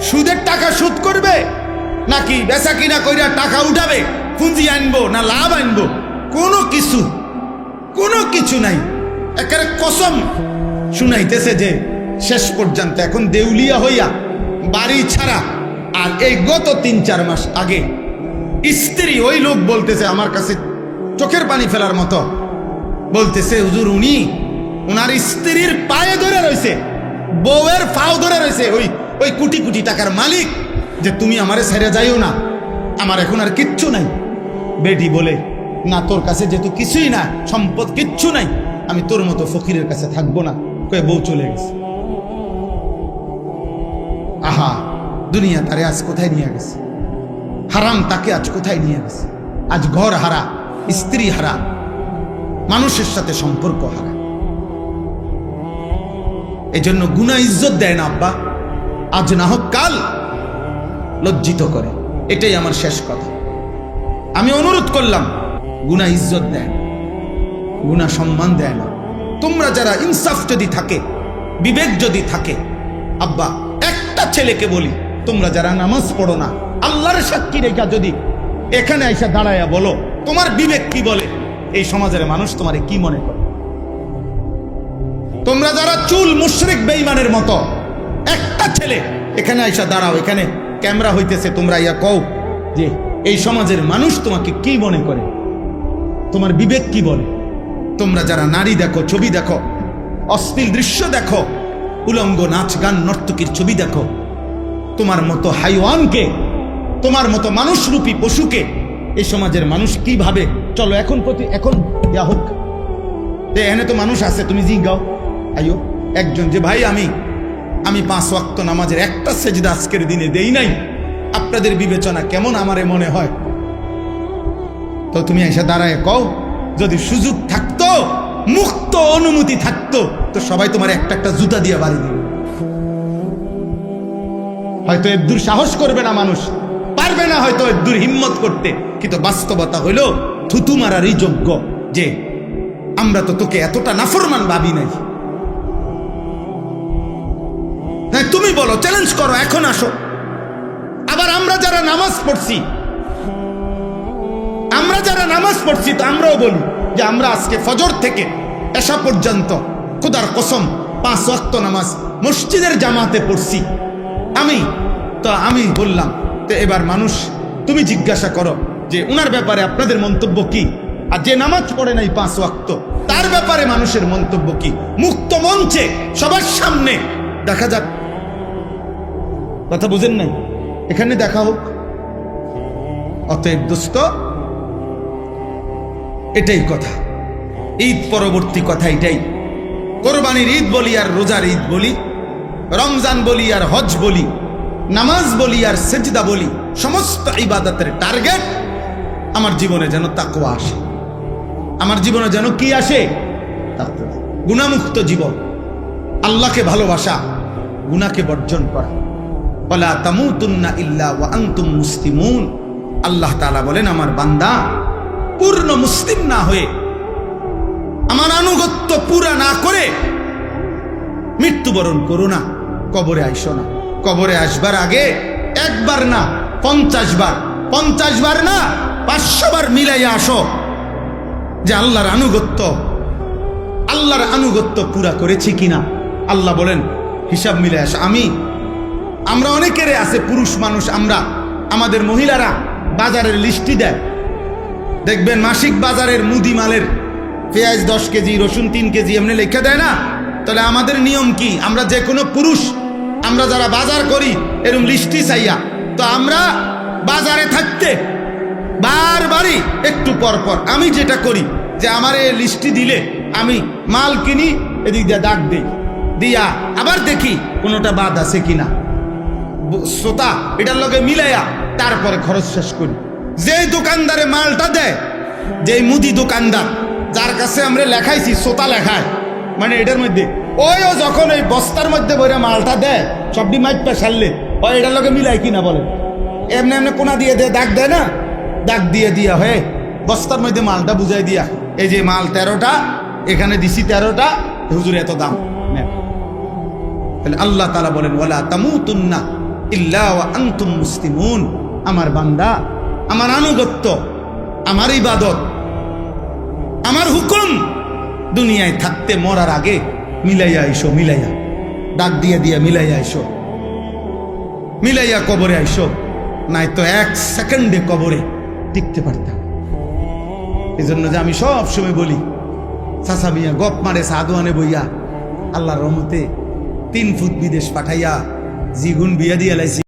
সুদের টাকা সুদ করবে নাকি বেচা কিনা কইরা টাকা উঠাবে, পুঁজি আনবো না লাভ আনবো, কোনো কিছু নাই। একেবারে কসম শুনাইতেছে যে শেষ পর্যন্ত এখন দেউলিয়া হইয়া বাড়ি ছাড়া। আর এই গত 3-4 মাস আগে স্ত্রী, ওই লোক বলতেছে আমার কাছে চোখের পানি ফেলার মতো, বলতেছে হুজুর, উনি ওনার স্ত্রীর পায়ে ধরে রয়েছে, বউয়ের ফাও ধরে রয়েছে ওই ওই কোটি কোটি টাকার মালিক, যে তুমি আমারে ছেড়ে যাইও না, আমার এখন আর কিচ্ছু নাই। বেটি বলে, না তোর কাছে যেহেতু কিছুই না, সম্পদ কিচ্ছু নাই, আমি তোর মতো ফকিরের কাছে থাকবো না, কয়ে বউ চলে গেছে। আহা, দুনিয়া তারে আজ কোথায় নিয়ে গেছে, হারাম তাকে আজ কোথায় নিয়ে গেছে। আজ ঘর হারা, স্ত্রী হারা, মানুষের সাথে সম্পর্ক হারা। এই জন্য গুনাহ ইজ্জত দেয় না আব্বা, আজ না হোক কাল লজ্জিত করে। এটাই আমার শেষ কথা। আমি অনুরোধ করলাম, গুনাহ ইজ্জত দেয় না, গুনাহ সম্মান দেয় না। তোমরা যারা ইনসাফ যদি থাকে, বিবেক যদি থাকে, আব্বা একটা ছেলেকে বলি, তোমরা যারা নামাজ পড়ো না, আল্লাহর সাক্ষী রেখা যদি এখানে আইসা দাঁড়ায়া বলো তোমার বিবেক কি বলে, এই সমাজের মানুষ তোমারে কি মনে করে? তোমরা যারা চুল মুশরিক বেঈমানের মতো, একটা ছেলে এখানে আইসা দাঁড়াও, এখানে ক্যামেরা হইতেছে, তোমরা ইয়া কও যে এই সমাজের মানুষ তোমাকে কি মনে করে, তোমার বিবেক কি বলে? তোমরা যারা নারী দেখো, ছবি দেখো, অশ্লীল দৃশ্য দেখো, উলঙ্গ নাচ গান নর্তকীর ছবি দেখো, তোমার মতো হাইওয়ানকে, তোমার মতো মানুষরূপী পশুকে এই সমাজের মানুষ কি ভাবে? চলো এখন এখন ইয়া হোক, এখানে তো মানুষ আছে, তুমি জি গাও আইও একজন যে ভাই আমি 5 ওয়াক্ত নামাজের একটা সেজদা আজকের দিনে দেই নাই, আপনাদের বিবেচনা কেমন আমারে মনে হয়? তো তুমি এসে দাঁড়ায় কও, যদি সুযোগ থাকতো, মুক্ত অনুমতি থাকতো, তো সবাই তোমার একটা একটা জুতা দিয়ে বাড়ি দিবে। হয়তো এদ্দুর সাহস করবে না মানুষ, পারবে না হয়তো এদ্দুর হিম্মত করতে, কিন্তু বাস্তবতা হইল থুতু মারারই যোগ্য যে আমরা তো তোকে এতটা নাফরমান ভাবি নাই। হ্যাঁ, তুমি বলো, চ্যালেঞ্জ করো, এখন আসো। আবার আমরা যারা নামাজ পড়ছি, তো আমরাও বলি যে আমরা আজকে ফজর থেকে এশা পর্যন্ত খোদার কসম 5 ওয়াক্ত নামাজ মসজিদের জামাতে পড়ছি। আমি বললাম, তো এবার মানুষ তুমি জিজ্ঞাসা করো যে উনার ব্যাপারে আপনাদের মন্তব্য কি, আর যে নামাজ পড়ে নাই 5 ওয়াক্ত তার ব্যাপারে মানুষের মন্তব্য কি? মুক্ত মঞ্চে সবার সামনে দেখা যাক। কথা বুঝেন নাই? এখানে দেখা হোক। অতএব দোস্ত, এটাই কথা, ঈদ পরবর্তী কথা এটাই। কোরবানির ঈদ বলি আর রোজার ঈদ বলি, রমজান বলি আর হজ বলি, নামাজ বলি আর সেজদা বলি, সমস্ত ইবাদতের টার্গেট আমার জীবনে যেন তাকওয়া আসে। আমার জীবনে যেন কি আসে? তাকওয়া। গুনাহমুক্ত জীবন, আল্লাহকে ভালোবাসা, গুনাহকে বর্জন করা। ওয়ালা তামুতুন্না ইল্লা ওয়া আনতুম মুসলিমুন। আল্লাহ তাআলা বলেন, আমার বান্দা পূর্ণ মুসলিম না হয়ে, আমার আনুগত্য পুরা না করে মৃত্যুবরণ করো না, কবরে আইসো না। কবরে আসবার আগে একবার না 50 বার, 50 বার না 500 বার মিলাইয়া আসো যে আল্লাহর আনুগত্য পুরা করেছি কিনা। আল্লাহ বলেন হিসাব মিলে আসো। আমরা অনেকেরে আছে পুরুষ মানুষ, আমাদের মহিলারা বাজারের লিস্টি দেয়, দেখবেন মাসিক বাজারের মুদি মালের পেঁয়াজ 10 কেজি, রসুন 3 কেজি এমনি লেখা দেয় না? তাহলে আমাদের নিয়ম কি? আমরা যে কোনো পুরুষ, আমরা যারা বাজার করি এরকম লিস্টি চাইয়া, তো আমরা বাজারে থাকতে বারবারই একটু পর পর আমি যেটা করি যে আমার এই লিস্টি দিলে আমি মাল কিনি, এদিক দিয়ে দাগ দিই, দিয়া আবার দেখি কোনোটা বাদ আছে কিনা, শ্রোতা এটার লগে মিলাইয়া তারপরে খরচ শেষ করি। যে দোকানদারে মালটা দেয়, যে মুদি দোকানদার যার কাছে আমরা লেখাইছি, শ্রোতা লেখায়, মানে এটার মধ্যে ওইও যখন ওই বস্তার মধ্যে বইরে মালটা দেয়, সবটি মাইপা সারলে ওই এটার লগে মিলাই কিনা বলে, এমনি এমনি কোনা দিয়ে দাগ দেয় না, দাগ দিয়ে দিয়া হয়ে বস্তার মধ্যে মালটা বুঝাই দিয়া, এই যে মাল 13টা, এখানে দিছি 13টা, হুজুর এত দাম। তাহলে আল্লাহ তাআলা বলেন, ওয়ালা তামুতুন্না ইল্লা ওয়া আনতুম মুসলিমুন। আমার বান্দা, আমার আনুগত্য, আমার ইবাদত, আমার হুকুম দুনিয়ায় থাকতে মরার আগে মিলাইয়া আইসো, মিলাইয়া ডাক দিয়ে দিয়া মিলাইয়া আইসো, মিলাইয়া কবরে আইসো, নাই তো 1 সেকেন্ডে কবরে টিকতে পারতাম। এই জন্য যে আমি সব সময় বলি, চাচা মিয়া গপ মারে সাদওয়ানে বইয়া, আল্লাহর রহমতে 3 ফুট বিদেশ পাঠাইয়া জিগুন বিয়া দিয়ে লাইছি।